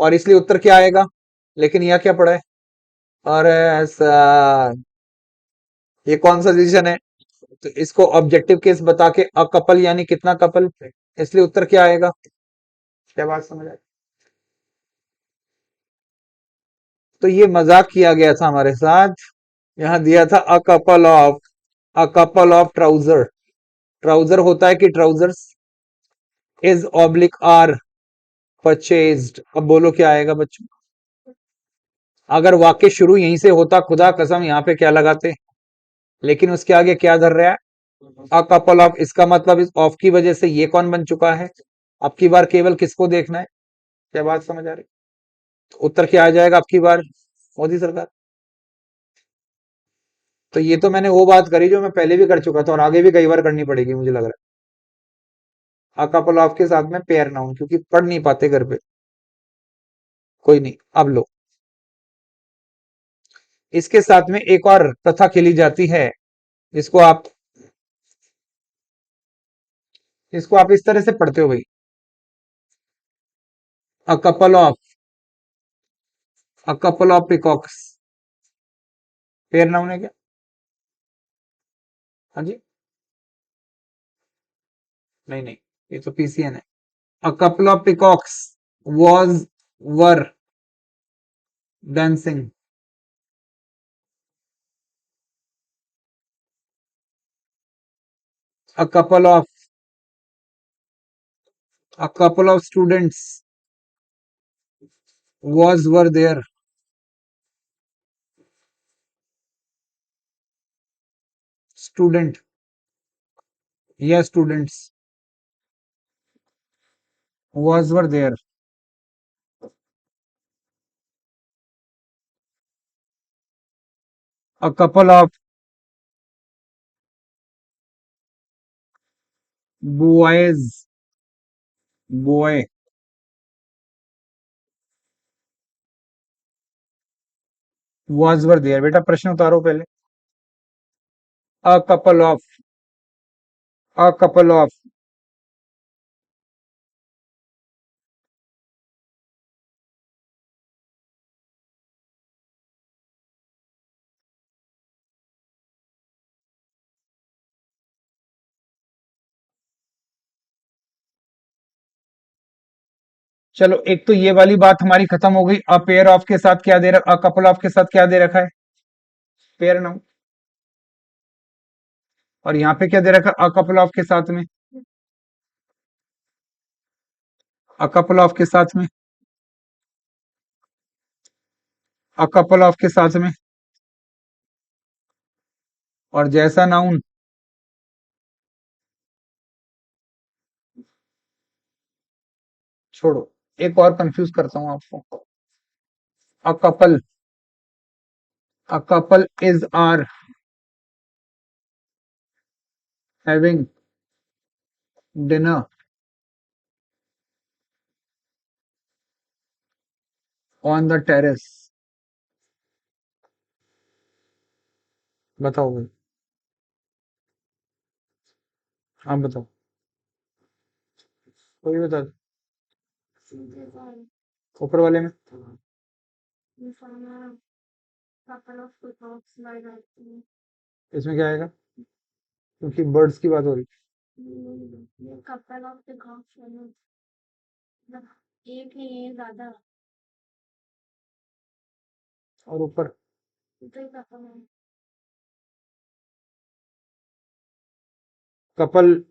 और इसलिए उत्तर क्या आएगा। लेकिन यह क्या पड़ा है, अरे ऐसा, ये कौन सा डिसीजन है, तो इसको ऑब्जेक्टिव केस बता के अकपल यानी कितना कपल, इसलिए उत्तर क्या आएगा। क्या बात समझ आई, तो ये मजाक किया गया था हमारे साथ। यहाँ दिया था a couple of trouser. Trouser होता है कि trousers is oblique are purchased. अब बोलो क्या आएगा बच्चों? अगर वाक्य शुरू यहीं से होता, खुदा कसम यहाँ पे क्या लगाते, लेकिन उसके आगे क्या धर रहा है? A couple of. इसका मतलब इस ऑफ की वजह से ये कौन बन चुका है? अब की बार केवल किसको देखना है? क्या बात समझ आ रही? तो उत्तर क्या आ जाएगा अब की बार? मोदी सरकार। तो ये तो मैंने वो बात करी जो मैं पहले भी कर चुका था और आगे भी कई बार करनी पड़ेगी मुझे लग रहा है। अ कपल ऑफ के साथ में पेयर नाउन, क्योंकि पढ़ नहीं पाते घर पे। कोई नहीं, अब लो। इसके साथ में एक और प्रथा खेली जाती है, जिसको आप इसको आप इस तरह से पढ़ते हो भाई। अ couple of peacocks pair noun है क्या? हाँ जी। नहीं नहीं, ये तो पीसीएन है। A couple of peacocks was were dancing. A couple of students was were there. Student या students was were there. A couple of boys boy was were there. बेटा प्रश्न उतारो पहले। A couple of a couple of चलो, एक तो ये वाली बात हमारी खत्म हो गई। अ पेयर ऑफ के साथ क्या दे रखा? अ कपल ऑफ के साथ क्या दे रखा है? Pair noun. और यहाँ पे क्या दे रखा है? अ कपल ऑफ के साथ में अ कपल ऑफ के साथ में अ कपल ऑफ के साथ में और जैसा नाउन। छोड़ो, एक और कंफ्यूज करता हूं आपको। A couple is are having dinner on the terrace. बताओ भाई, आप बताओ, कोई बता दो। ऊपर वाले में इसमें क्या आएगा? क्योंकि बर्ड्स की बात हो रही। और ऊपर कपल,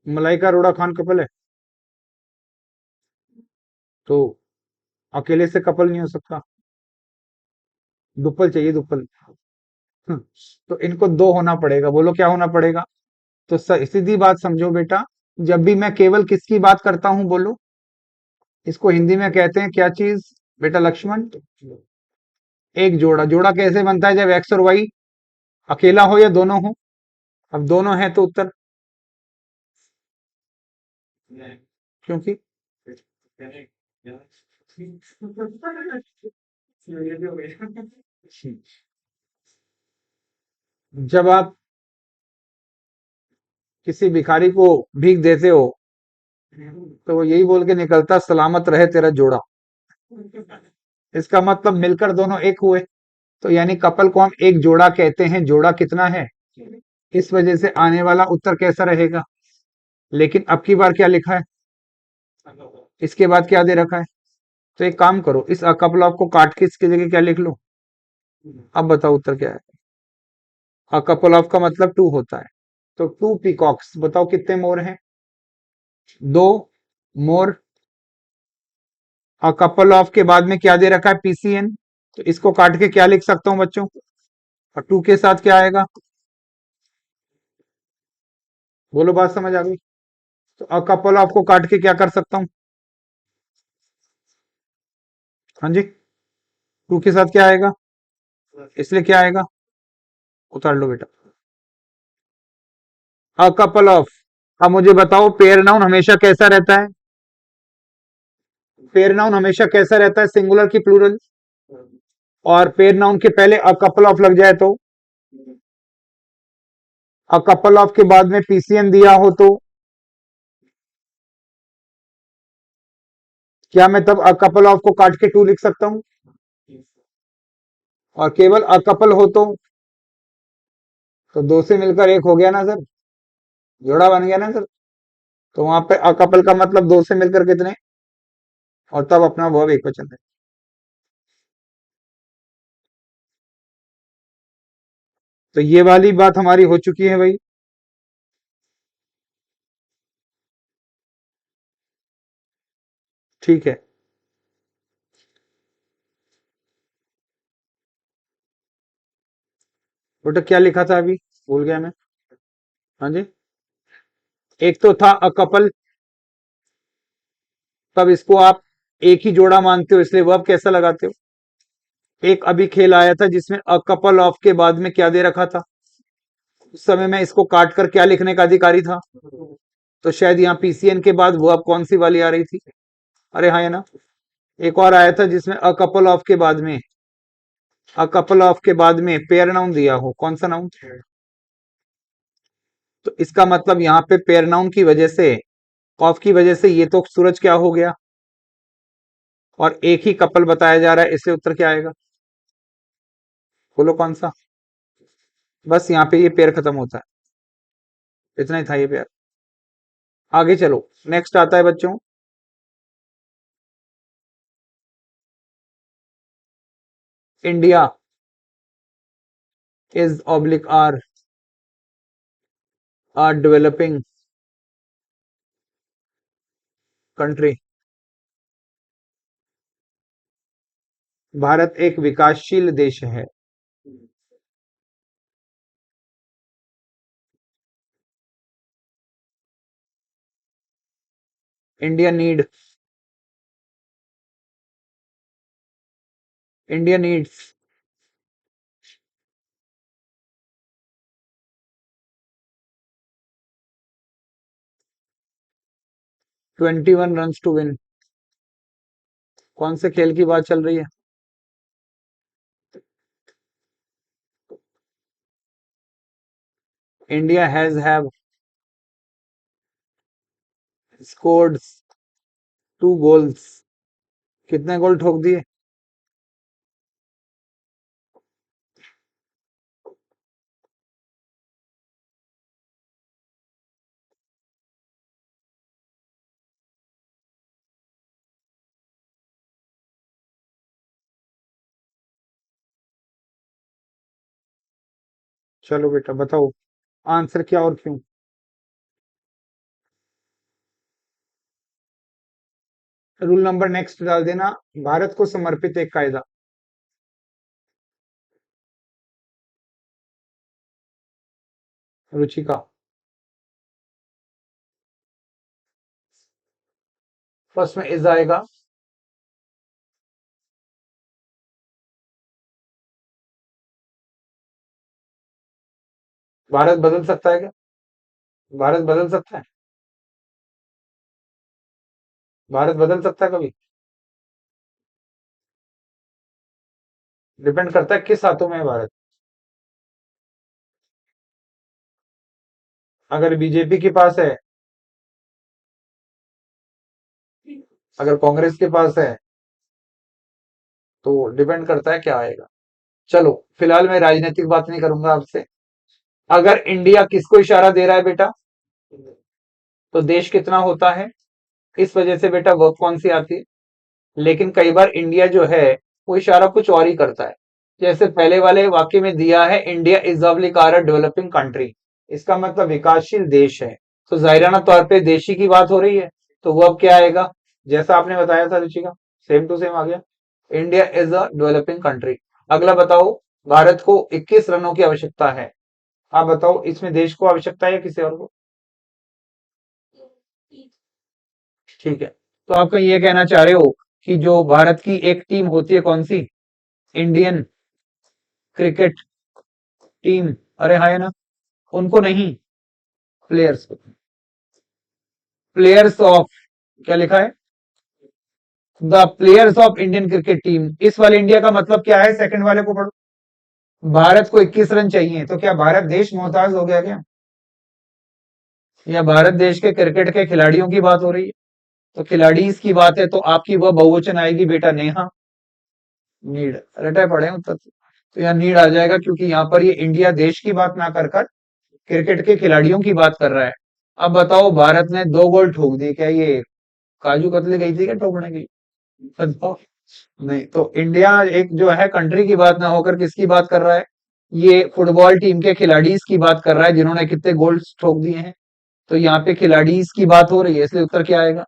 मलाइका अरोड़ा खान कपल है, तो अकेले से कपल नहीं हो सकता। दुप्पल चाहिए, दुप्पल। हम्म, तो इनको दो होना पड़ेगा। बोलो क्या होना पड़ेगा? तो सीधी बात समझो बेटा, जब भी मैं केवल किसकी बात करता हूं, बोलो, इसको हिंदी में कहते हैं क्या चीज बेटा लक्ष्मण? एक जोड़ा। जोड़ा कैसे बनता है? जब एक्स और वाई अकेला हो या दोनों हो। अब दोनों है तो उत्तर, क्योंकि ये भी हो गया। जब आप किसी भिखारी को भीख देते हो तो वो यही बोल के निकलता, सलामत रहे तेरा जोड़ा। इसका मतलब मिलकर दोनों एक हुए। तो यानी कपल को हम एक जोड़ा कहते हैं। जोड़ा कितना है? इस वजह से आने वाला उत्तर कैसा रहेगा? लेकिन अब की बार क्या लिखा है? इसके बाद क्या दे रखा है? तो एक काम करो, इस अ कपल ऑफ को काट के इसकी जगह क्या लिख लो। अब बताओ उत्तर क्या है। अ कपल ऑफ का मतलब टू होता है, तो टू पीकॉक्स, बताओ कितने मोर हैं। दो मोर। अ कपल ऑफ के बाद में क्या दे रखा है, पीसीएन, तो इसको काट के क्या लिख सकता हूं बच्चों, और टू के साथ क्या आएगा, बोलो बात समझ आ गई। तो अ कपल ऑफ को काट के क्या कर सकता हूं, हाँ जी, टू के साथ क्या आएगा, इसलिए क्या आएगा, उतार लो बेटा। अ कपल ऑफ। अब मुझे बताओ पेयर नाउन हमेशा कैसा रहता है, पेयर नाउन हमेशा कैसा रहता है, सिंगुलर की प्लूरल, और पेयर नाउन के पहले अ कपल ऑफ लग जाए तो, अ कपल ऑफ के बाद में पीसीएन दिया हो तो क्या मैं तब अ कपल ऑफ को काट के टू लिख सकता हूं, और केवल अ कपल हो तो दो से मिलकर एक हो गया ना सर, जोड़ा बन गया ना सर। तो वहां पे अ कपल का मतलब दो से मिलकर कितने, और तब अपना वर्ब एक वचन है। तो ये वाली बात हमारी हो चुकी है भाई। ठीक है, बेटा क्या लिखा था अभी, भूल गया मैं। हाँ जी, एक तो था अ कपल, तब इसको आप एक ही जोड़ा मानते हो, इसलिए वर्ब कैसा लगाते हो। एक अभी खेल आया था जिसमें अ कपल ऑफ के बाद में क्या दे रखा था, उस समय मैं इसको काट कर क्या लिखने का अधिकारी था, तो शायद यहाँ पीसीएन के बाद वर्ब कौन सी वाली आ रही थी, अरे हाँ है ना। एक और आया था जिसमें अ कपल ऑफ के बाद में, अ कपल ऑफ के बाद में पेयर नाउन दिया हो, कौन सा नाउन, तो इसका मतलब यहाँ पे पेयर नाउन की वजह से, ऑफ की वजह से ये तो सूरज क्या हो गया, और एक ही कपल बताया जा रहा है, इसलिए उत्तर क्या आएगा, बोलो कौन सा। बस यहाँ पे ये पेयर खत्म होता है, इतना ही था ये पेयर। आगे चलो, नेक्स्ट आता है बच्चों, India is oblique are developing country, भारत एक विकासशील देश है। India need, India needs 21 run to win, कौन से खेल की बात चल रही है, इंडिया हैव स्कोर्ड 2 गोल्स, कितने गोल ठोक दिए, चलो बेटा बताओ आंसर क्या और क्यों। रूल नंबर नेक्स्ट डाल देना, भारत को समर्पित एक कायदा, रुचिका, फर्स्ट में इज आएगा, भारत बदल सकता है क्या, भारत बदल सकता है, भारत बदल सकता है कभी, डिपेंड करता है किस हाथों में है भारत। अगर बीजेपी के पास है, अगर कांग्रेस के पास है, तो डिपेंड करता है क्या आएगा। चलो फिलहाल मैं राजनीतिक बात नहीं करूंगा आपसे। अगर इंडिया किसको इशारा दे रहा है बेटा, तो देश कितना होता है, इस वजह से बेटा वर्ब कौन सी आती है, लेकिन कई बार इंडिया जो है वो इशारा कुछ और ही करता है। जैसे पहले वाले वाक्य में दिया है India is of developing country, इसका मतलब विकासशील देश है। तो जाहिराना तौर पे देशी की बात हो रही है, तो वो अब क्या आएगा, जैसा आपने बताया था रुचिका, सेम टू सेम आ गया, India is a developing country. अगला बताओ, भारत को 21 रनों की आवश्यकता है। आप बताओ इसमें देश को आवश्यकता है या किसी और को? ठीक है, तो आपका ये कहना चाह रहे हो कि जो भारत की एक टीम होती है कौन सी, इंडियन क्रिकेट टीम, अरे हाँ है ना, उनको नहीं, प्लेयर्स को, प्लेयर्स ऑफ, क्या लिखा है, the players of Indian cricket team, इस वाले इंडिया का मतलब क्या है, सेकंड वाले को पढ़ो। भारत को 21 रन चाहिए, तो क्या भारत देश मोहताज हो गया क्या, या भारत देश के क्रिकेट के खिलाड़ियों की बात हो रही है? तो खिलाड़ीज की बात है तो आपकी वह बहुवचन आएगी बेटा, नेहा, नीड, रटे पड़े हैं उत्तर। तो यहाँ नीड आ जाएगा क्योंकि यहाँ पर ये इंडिया देश की बात ना कर कर क्रिकेट के खिलाड़ियों की बात कर रहा है। अब बताओ, भारत ने 2 गोल ठोक दिए, क्या ये काजू कतली गई थी क्या ठोकने की? बताओ। नहीं, तो इंडिया एक जो है कंट्री की बात ना होकर किसकी बात कर रहा है, ये फुटबॉल टीम के खिलाड़ीज की बात कर रहा है जिन्होंने कितने गोल्स ठोक दिए हैं। तो यहाँ पे खिलाड़ीज की बात हो रही है, इसलिए उत्तर क्या आएगा,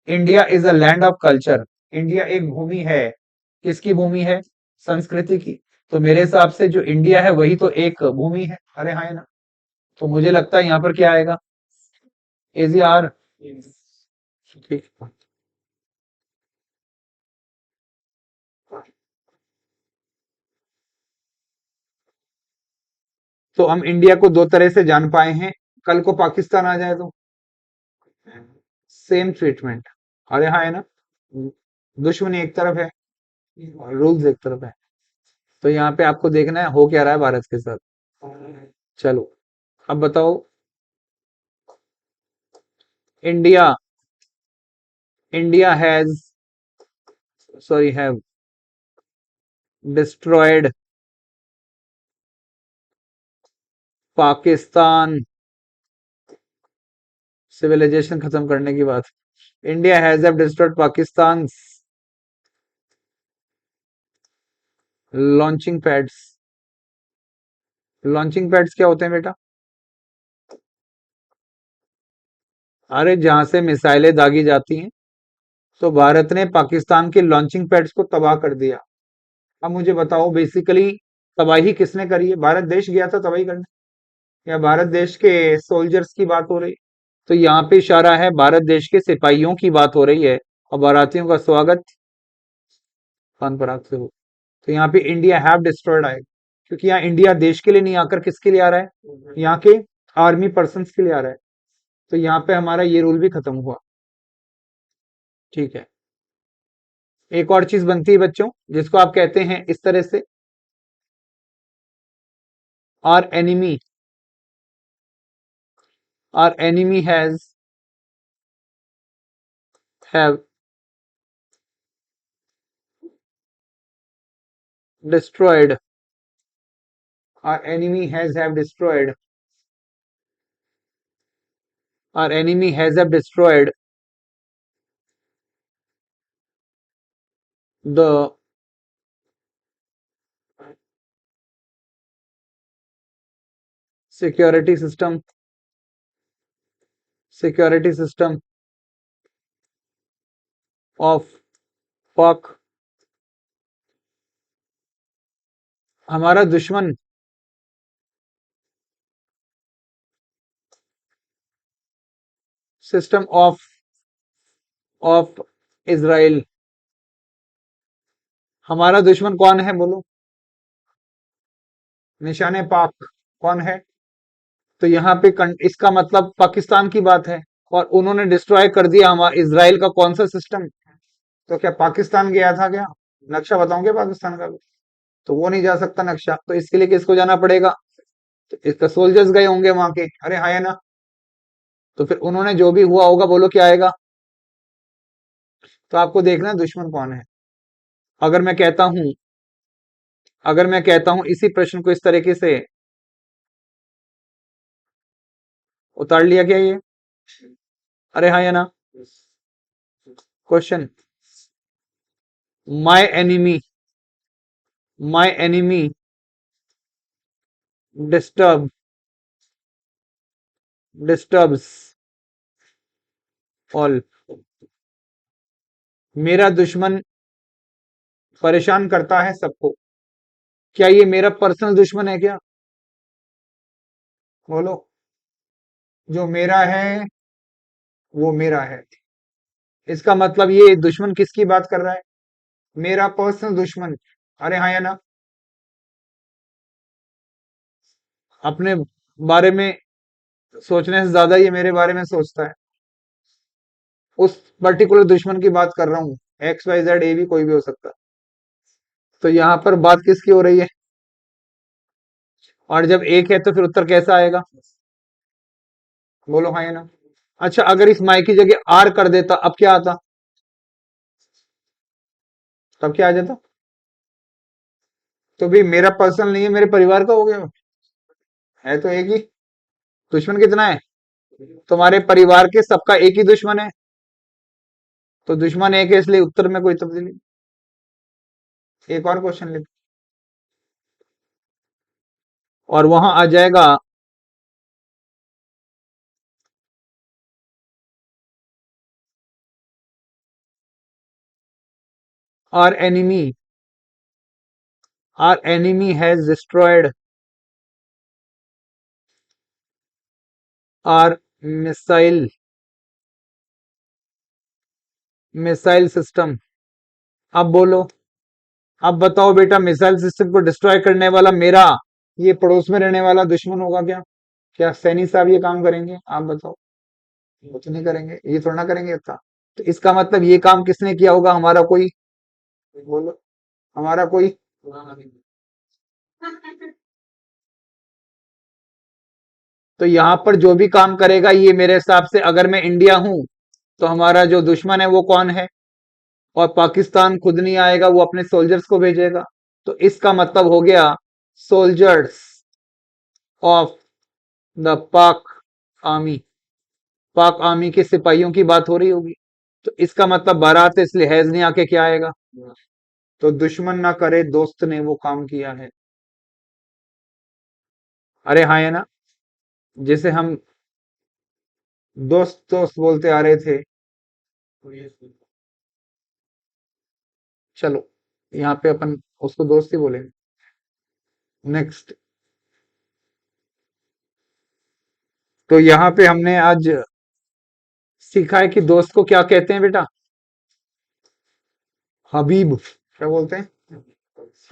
India is a land of culture, India एक भूमि है, किसकी भूमि है, संस्कृति की। तो मेरे हिसाब से जो इंडिया है वही तो एक भूमि है, अरे हाँ है ना। तो मुझे लगता है यहाँ पर क्या आएगा, AZR। ठीक। तो हम इंडिया को 2 तरह से जान पाए हैं, कल को पाकिस्तान आ जाए तो सेम ट्रीटमेंट, अरे हाँ है ना, दुश्मनी एक तरफ है और रूल्स एक तरफ है। तो यहाँ पे आपको देखना है हो क्या रहा है भारत के साथ। चलो, अब बताओ, India, India has, sorry have destroyed Pakistan, civilization खत्म करने की बात, India has have destroyed Pakistan launching pads. Launching pads क्या होते हैं बेटा? अरे जहां से मिसाइलें दागी जाती हैं, तो भारत ने पाकिस्तान के लॉन्चिंग पैड्स को तबाह कर दिया। अब मुझे बताओ बेसिकली तबाही किसने करी है, भारत देश गया था तबाही करने या भारत देश के सोल्जर्स की बात हो रही? तो यहाँ पे इशारा है भारत देश के सिपाहियों की बात हो रही है, और बारातियों का स्वागत फन पराग से हो। तो यहाँ पे इंडिया हैव डिस्ट्रॉयड आएगा, क्योंकि यहाँ इंडिया देश के लिए नहीं आकर किसके लिए आ रहा है, यहाँ के आर्मी पर्सन के लिए आ रहा है। तो यहाँ पे हमारा ये रूल भी खत्म हुआ। ठीक है, एक और चीज बनती है बच्चों, जिसको आप कहते हैं इस तरह से, our enemy, our enemy have destroyed, our enemy has have destroyed, our enemy has have destroyed the security system, security system of पाक। हमारा दुश्मन सिस्टम ऑफ इजराइल, हमारा दुश्मन कौन है बोलो, निशाने पाक कौन है? तो यहाँ पे इसका मतलब पाकिस्तान की बात है, और उन्होंने डिस्ट्रॉय कर दिया हमारा इजराइल का कौन सा सिस्टम, तो क्या पाकिस्तान गया था क्या, नक्शा बताऊंगे पाकिस्तान का? तो वो नहीं जा सकता नक्शा, तो इसके लिए किसको जाना पड़ेगा, तो इसका सोल्जर्स गए होंगे वहां के, अरे हाँ है ना। तो फिर उन्होंने जो भी हुआ होगा बोलो क्या आएगा, तो आपको देखना है दुश्मन कौन है। अगर मैं कहता हूं, अगर मैं कहता हूं इसी प्रश्न को इस तरीके से, उतार लिया क्या ये, अरे हाँ या ना, क्वेश्चन, माई एनिमी, माई एनिमी डिस्टर्ब, डिस्टर्ब्स ऑल। मेरा दुश्मन परेशान करता है सबको। क्या ये मेरा पर्सनल दुश्मन है क्या? बोलो। जो मेरा है वो मेरा है। इसका मतलब ये दुश्मन किसकी बात कर रहा है? मेरा पर्सनल दुश्मन। अरे हाँ या ना? अपने बारे में सोचने से ज्यादा ये मेरे बारे में सोचता है। उस पर्टिकुलर दुश्मन की बात कर रहा हूं। एक्स वाई जेड ए भी कोई भी हो सकता है। तो यहाँ पर बात किसकी हो रही है? और जब एक है तो फिर उत्तर कैसा आएगा? बोलो हाँ या ना? अच्छा, अगर इस माई की जगह आर कर देता अब क्या आता? तब क्या आ जाता? तो भी मेरा पर्सनल नहीं है, मेरे परिवार का हो गया। है तो एक ही। दुश्मन कितना है? तुम्हारे परिवार के सबका एक ही दुश्मन है। तो दुश्मन एक है इसलिए उत्तर में कोई तब्दीली। एक और क्वेश्चन लिख। और वहां आ जाएगा our enemy, our enemy has destroyed our missile, missile system. अब बोलो। अब बताओ बेटा, मिसाइल सिस्टम को डिस्ट्रॉय करने वाला मेरा ये पड़ोस में रहने वाला दुश्मन होगा क्या? क्या सैनी साहब ये काम करेंगे? आप बताओ। वो तो नहीं करेंगे, ये थोड़ा ना करेंगे इतना। तो इसका मतलब ये काम किसने किया होगा? हमारा कोई। बोलो। हमारा कोई। तो यहाँ पर जो भी काम करेगा ये मेरे हिसाब से, अगर मैं इंडिया हूं तो हमारा जो दुश्मन है वो कौन है? और पाकिस्तान खुद नहीं आएगा, वो अपने सोल्जर्स को भेजेगा। तो इसका मतलब हो गया सोल्जर्स ऑफ द पाक आर्मी। पाक आर्मी के सिपाहियों की बात हो रही होगी। तो इसका मतलब बारात है, इसलिए हैज नहीं आके क्या आएगा? तो दुश्मन ना करे दोस्त ने वो काम किया है। अरे हाँ है ना? जैसे हम दोस्त दोस्त बोलते आ रहे थे। चलो, यहाँ पे अपन उसको दोस्त ही बोलेंगे। नेक्स्ट। तो यहाँ पे हमने आज सीखा है कि दोस्त को क्या कहते हैं बेटा? हबीब। क्या बोलते हैं?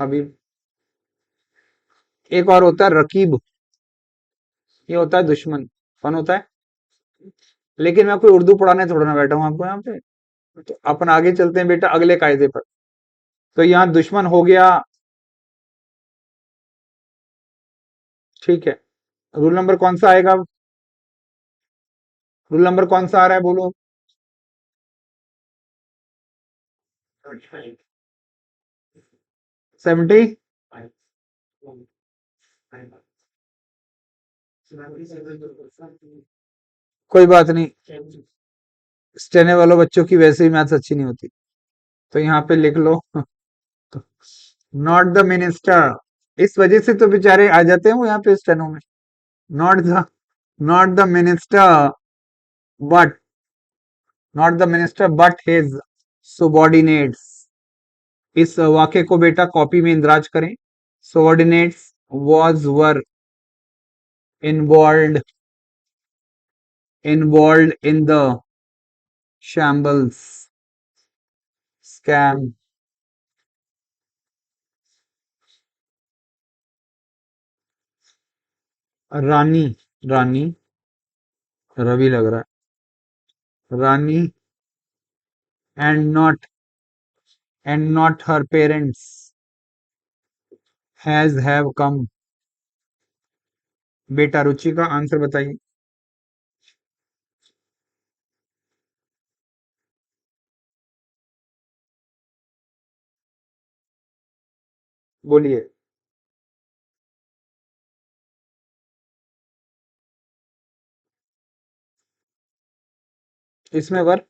हबीब। एक और होता है रकीब। ये होता है दुश्मन। कौन होता है? लेकिन मैं कोई उर्दू पढ़ाने थोड़ा ना बैठा हूँ आपको यहाँ पे। तो अपन आगे चलते हैं बेटा अगले कायदे पर। तो यहाँ दुश्मन हो गया। ठीक है। रूल नंबर कौन सा आएगा? रूल नंबर कौन सा आ रहा है बोलो? 70। कोई बात नहीं। स्टेने वालों बच्चों की वैसे ही मैथ्स अच्छी नहीं होती। तो यहाँ पे लिख लो नॉट द मिनिस्टर। इस वजह से तो बेचारे आ जाते हैं वो यहाँ पे स्टेनो में। Not the, not the minister but, not the minister but his subordinates। इस वाक्य को बेटा कॉपी में इंदराज करें। subordinates was were involved, involved in the shambles scam। रानी, रानी, रवि लग रहा है। रानी and not her parents has have come। बेटा रुचि का आंसर बताइए। बोलिए। इसमें वर।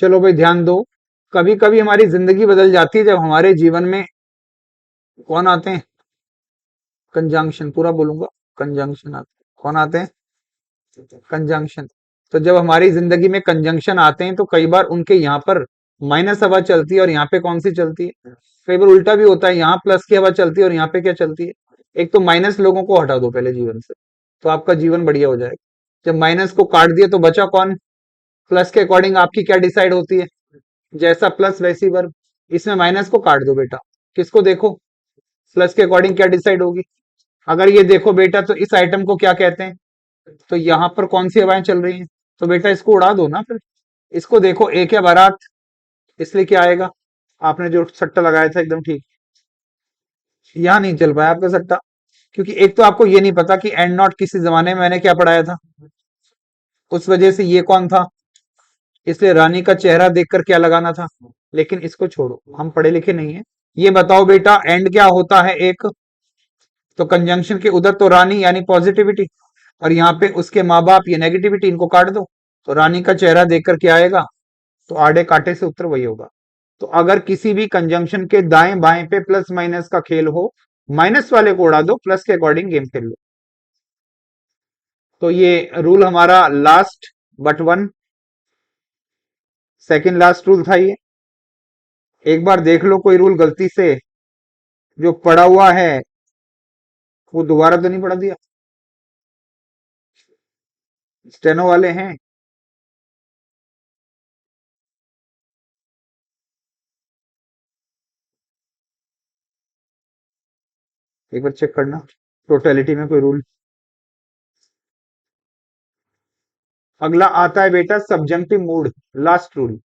चलो भाई ध्यान दो, कभी कभी हमारी जिंदगी बदल जाती है जब हमारे जीवन में कौन आते हैं, कंजंक्शन, पूरा बोलूंगा, कंजंक्शन आते हैं। कौन आते हैं, कंजंक्शन। तो जब हमारी जिंदगी में कंजंक्शन आते हैं तो कई बार उनके यहाँ पर माइनस हवा चलती है और यहाँ पे कौन सी चलती है, कई बार उल्टा भी होता है, यहाँ प्लस की हवा चलती है और यहाँ पे क्या चलती है। एक तो माइनस लोगों को हटा दो पहले जीवन से, तो आपका जीवन बढ़िया हो जाएगा। जब माइनस को काट दिया तो बचा कौन, प्लस के अकॉर्डिंग आपकी क्या डिसाइड होती है, जैसा प्लस वैसी वर्ब। इसमें माइनस को काट दो बेटा, किसको देखो, प्लस के अकॉर्डिंग क्या डिसाइड होगी। अगर ये देखो बेटा तो इस आइटम को क्या कहते हैं, तो यहाँ पर कौन सी हवाएं चल रही हैं, तो बेटा इसको उड़ा दो ना फिर। इसको देखो एक या बारात, इसलिए क्या आएगा, आपने जो सट्टा लगाया था एकदम ठीक, यहाँ नहीं चल पाया आपका सट्टा, क्योंकि एक तो आपको ये नहीं पता कि एंड नॉट किसी जमाने में मैंने क्या पढ़ाया था, उस वजह से ये कौन था, इसलिए रानी का चेहरा देखकर क्या लगाना था। लेकिन इसको छोड़ो, हम पढ़े लिखे नहीं है। ये बताओ बेटा एंड क्या होता है एक, तो कंजंक्शन के उधर तो रानी यानी पॉजिटिविटी, और यहाँ पे उसके माँ बाप ये नेगेटिविटी, इनको काट दो, तो रानी का चेहरा देखकर क्या आएगा, तो आड़े कांटे से उत्तर वही होगा। तो अगर किसी भी कंजंक्शन के दाएं बाएं पे प्लस माइनस का खेल हो, माइनस वाले को उड़ा दो, प्लस के अकॉर्डिंग गेम खेल लो। तो ये रूल हमारा last but one, second last rule था ये। एक बार देख लो कोई रूल गलती से जो पड़ा हुआ है वो दोबारा तो नहीं पढ़ा दिया, स्टेनो वाले हैं, एक बार चेक करना टोटलिटी में कोई रूल। अगला आता है बेटा सब्जेक्टिव मूड, लास्ट रूल।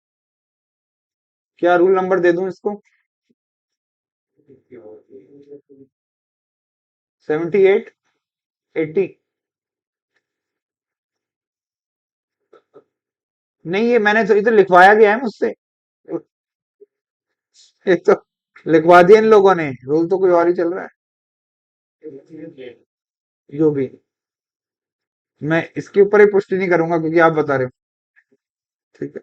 क्या रूल नंबर दे दूं इसको, 78, 80, नहीं ये मैंने तो इधर लिखवाया गया है मुझसे, ये तो लिखवा दिया इन लोगों ने, रूल तो कोई और ही चल रहा है। जो भी, मैं इसके ऊपर ही पुष्टि नहीं करूंगा क्योंकि आप बता रहे हो, ठीक है।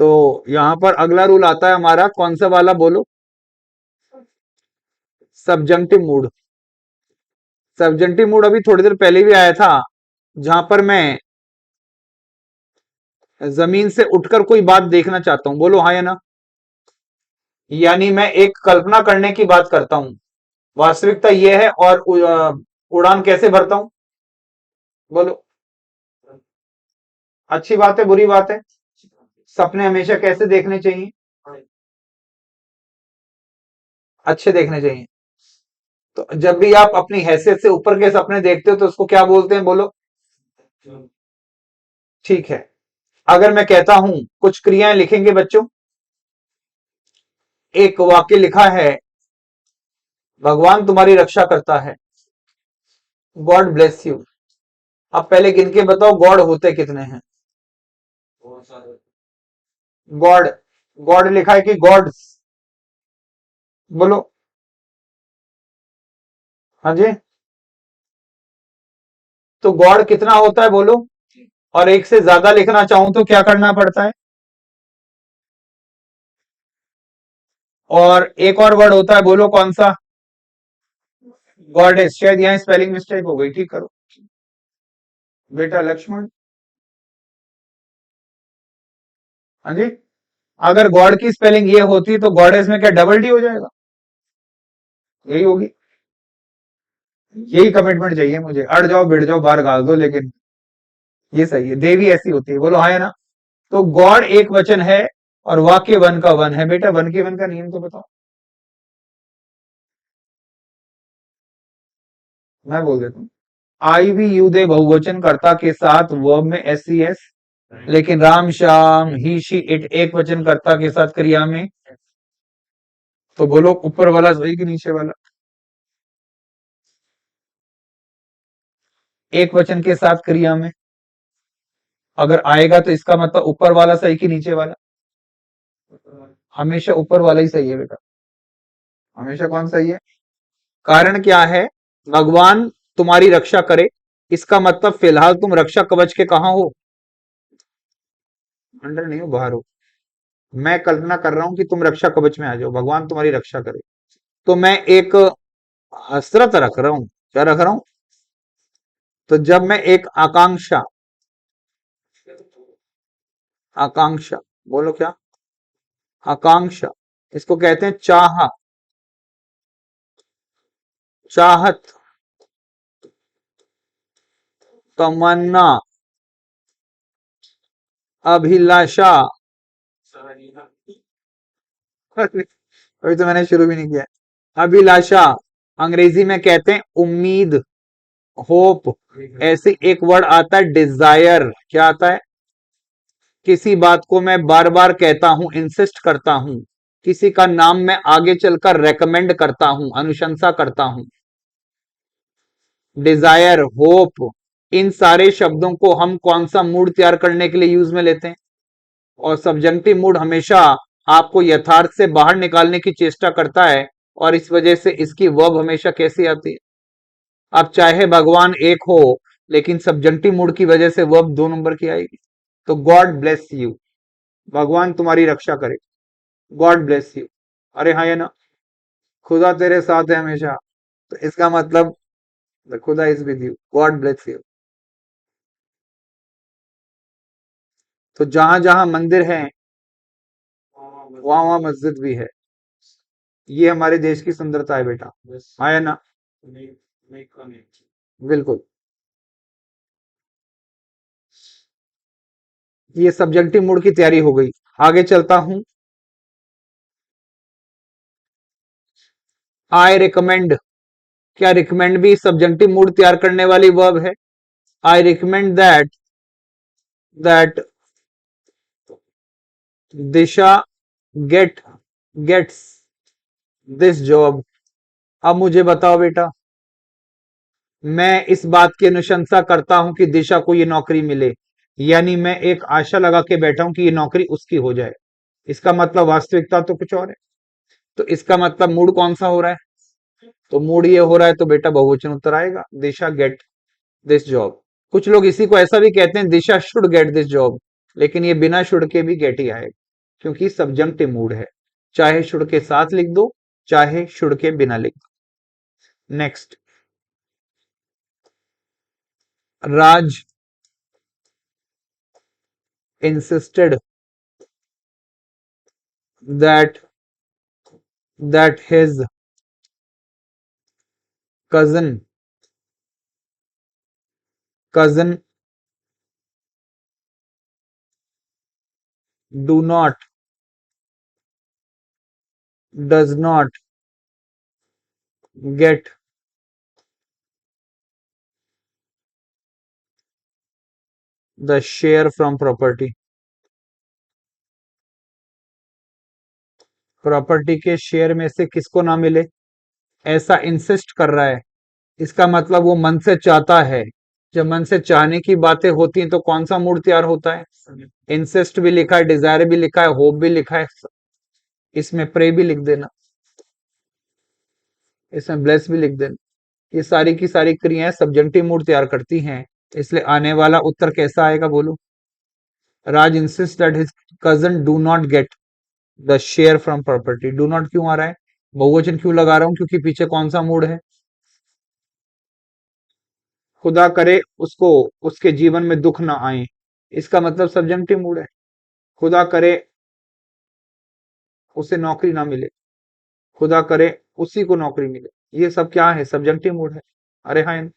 तो यहां पर अगला रूल आता है हमारा कौन सा वाला बोलो, सब्जेक्टिव मूड। सब्जेक्टिव मूड अभी थोड़ी देर पहले भी आया था, जहां पर मैं जमीन से उठकर कोई बात देखना चाहता हूं, बोलो हाँ या ना, यानी मैं एक कल्पना करने की बात करता हूं, वास्तविकता यह है, और उड़ान कैसे भरता हूं, बोलो, अच्छी बात है बुरी बात है, सपने हमेशा कैसे देखने चाहिए, अच्छे देखने चाहिए। तो जब भी आप अपनी हैसियत से ऊपर के सपने देखते हो तो उसको क्या बोलते हैं, बोलो, ठीक है। अगर मैं कहता हूं कुछ क्रियाएं लिखेंगे बच्चों, एक वाक्य लिखा है, भगवान तुम्हारी रक्षा करता है, गॉड ब्लेस यू। अब पहले गिन के बताओ गॉड होते कितने हैं, गॉड, गॉड लिखा है कि गॉड्स, बोलो, हाँ जी, तो गॉड कितना होता है बोलो, और एक से ज्यादा लिखना चाहूं तो क्या करना पड़ता है, और एक और वर्ड होता है, बोलो कौन सा, गॉडेस। शायद यहाँ स्पेलिंग मिस्टेक हो गई, ठीक करो बेटा लक्ष्मण, हाँ जी। अगर गॉड की स्पेलिंग ये होती तो गॉडेस में क्या डबल डी हो जाएगा, यही होगी। यही कमिटमेंट चाहिए मुझे, अड़ जाओ बिड़ जाओ बाहर गाल दो, लेकिन ये सही है, देवी ऐसी होती है, बोलो हाँ है ना। तो गॉड एक वचन है और वाक्य वन का वन है, बेटा वन के वन का नियम तो बताओ, मैं बोल देता हूँ। आई भी यू दे बहुवचन कर्ता के साथ वर्ब में एस सी एस, लेकिन राम श्याम ही शी इट एक वचन कर्ता के साथ क्रिया में, तो बोलो ऊपर वाला सही कि नीचे वाला, एक वचन के साथ क्रिया में अगर आएगा तो इसका मतलब ऊपर वाला सही कि नीचे वाला, हमेशा ऊपर वाला ही सही है बेटा, हमेशा कौन सही है। कारण क्या है, भगवान तुम्हारी रक्षा करे, इसका मतलब फिलहाल तुम रक्षा कवच के कहां हो, अंदर नहीं हो, बाहर हो। मैं कल्पना कर रहा हूं कि तुम रक्षा कवच में आ जाओ, भगवान तुम्हारी रक्षा करे। तो मैं एक हसरत रख रहा हूं। क्या रख रहा हूं? तो जब मैं एक आकांक्षा, आकांक्षा, बोलो क्या? आकांक्षा, इसको कहते हैं चाह, चाहत, तमन्ना, अभिलाषा। अभी तो मैंने शुरू भी नहीं किया। अभिलाषा, अंग्रेजी में कहते हैं उम्मीद, होप। ऐसे एक वर्ड आता है डिजायर। क्या आता है? किसी बात को मैं बार बार कहता हूं, इंसिस्ट करता हूं। किसी का नाम मैं आगे चलकर रेकमेंड करता हूं, अनुशंसा करता हूं। डिजायर, होप, इन सारे शब्दों को हम कौन सा मूड तैयार करने के लिए यूज में लेते हैं? और सब्जंक्टिव मूड हमेशा आपको यथार्थ से बाहर निकालने की चेष्टा करता है, और इस वजह से इसकी वर्ब हमेशा कैसी आती है? अब चाहे भगवान एक हो, लेकिन सब्जंक्टिव मूड की वजह से वर्ब 2 नंबर की आएगी। तो गॉड ब्लेस यू, भगवान तुम्हारी रक्षा करे। गॉड ब्लेस यू, अरे हाँ या ना? खुदा तेरे साथ है हमेशा। तो इसका मतलब खुदा is with you, God bless you. तो जहां जहां मंदिर है वहां वहां मस्जिद भी है। ये हमारे देश की सुंदरता है बेटा। हाँ या ना? बिल्कुल। ये सब्जेक्टिव मूड की तैयारी हो गई। आगे चलता हूं। आई रिकमेंड, क्या रिकमेंड भी सब्जेक्टिव मूड तैयार करने वाली वर्ब है? I recommend that Disha get gets this job. अब मुझे बताओ बेटा, मैं इस बात की अनुशंसा करता हूं कि दिशा को ये नौकरी मिले, यानी मैं एक आशा लगा के बैठा हूं कि ये नौकरी उसकी हो जाए। इसका मतलब वास्तविकता तो कुछ और है। तो इसका मतलब मूड कौन सा हो रहा है? तो मूड ये हो रहा है, तो बेटा बहुवचन उत्तर आएगा, दिशा गेट दिस जॉब। कुछ लोग इसी को ऐसा भी कहते हैं, दिशा शुड गेट दिस जॉब, लेकिन ये बिना शुड के भी गेट ही आएगा, क्योंकि सब्जंक्टिव मूड है। चाहे शुड के साथ लिख दो, चाहे शुड के बिना लिख दो। Next, Raj insisted that his cousin cousin do not does not get the share from property। Property के शेयर में से किसको ना मिले, ऐसा इंसिस्ट कर रहा है। इसका मतलब वो मन से चाहता है। जब मन से चाहने की बातें होती हैं तो कौन सा मूड तैयार होता है? इंसिस्ट भी लिखा है, डिजायर भी लिखा है, होप भी लिखा है, इसमें प्रे भी लिख देना, इसमें ब्लेस भी लिख देना। ये सारी की सारी क्रियाएं सब्जेक्टिव मूड तैयार करती हैं। इसलिए आने वाला उत्तर कैसा आएगा बोलो? Raj insist that his cousin do not get the share from property. Do not क्यों आ रहा है? बहुवचन क्यों लगा रहा हूं? क्योंकि पीछे कौन सा मूड है? खुदा करे उसको उसके जीवन में दुख ना आए, इसका मतलब सब्जेक्टिव मूड है। खुदा करे उसे नौकरी ना मिले, खुदा करे उसी को नौकरी मिले, ये सब क्या है? सब्जेक्टिव मूड है। अरे हाँ,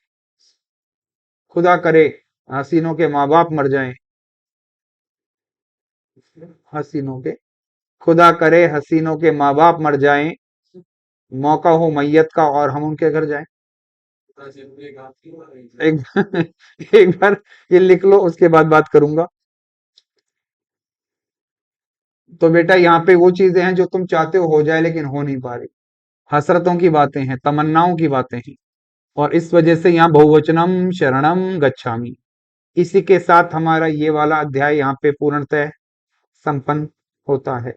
खुदा करे हसीनों के माँ बाप मर जाएं, हसीनों के, खुदा करे हसीनों के माँ बाप मर जाएं, मौका हो मैयत का और हम उनके घर जाएं। एक एक बार ये लिख लो, उसके बाद बात करूंगा। तो बेटा यहाँ पे वो चीजें हैं जो तुम चाहते हो जाए लेकिन हो नहीं पा रही, हसरतों की बातें हैं, तमन्नाओं की बातें हैं, और इस वजह से यहाँ बहुवचनम शरणम गच्छामि। इसी के साथ हमारा ये वाला अध्याय यहाँ पे पूर्णतः संपन्न होता है।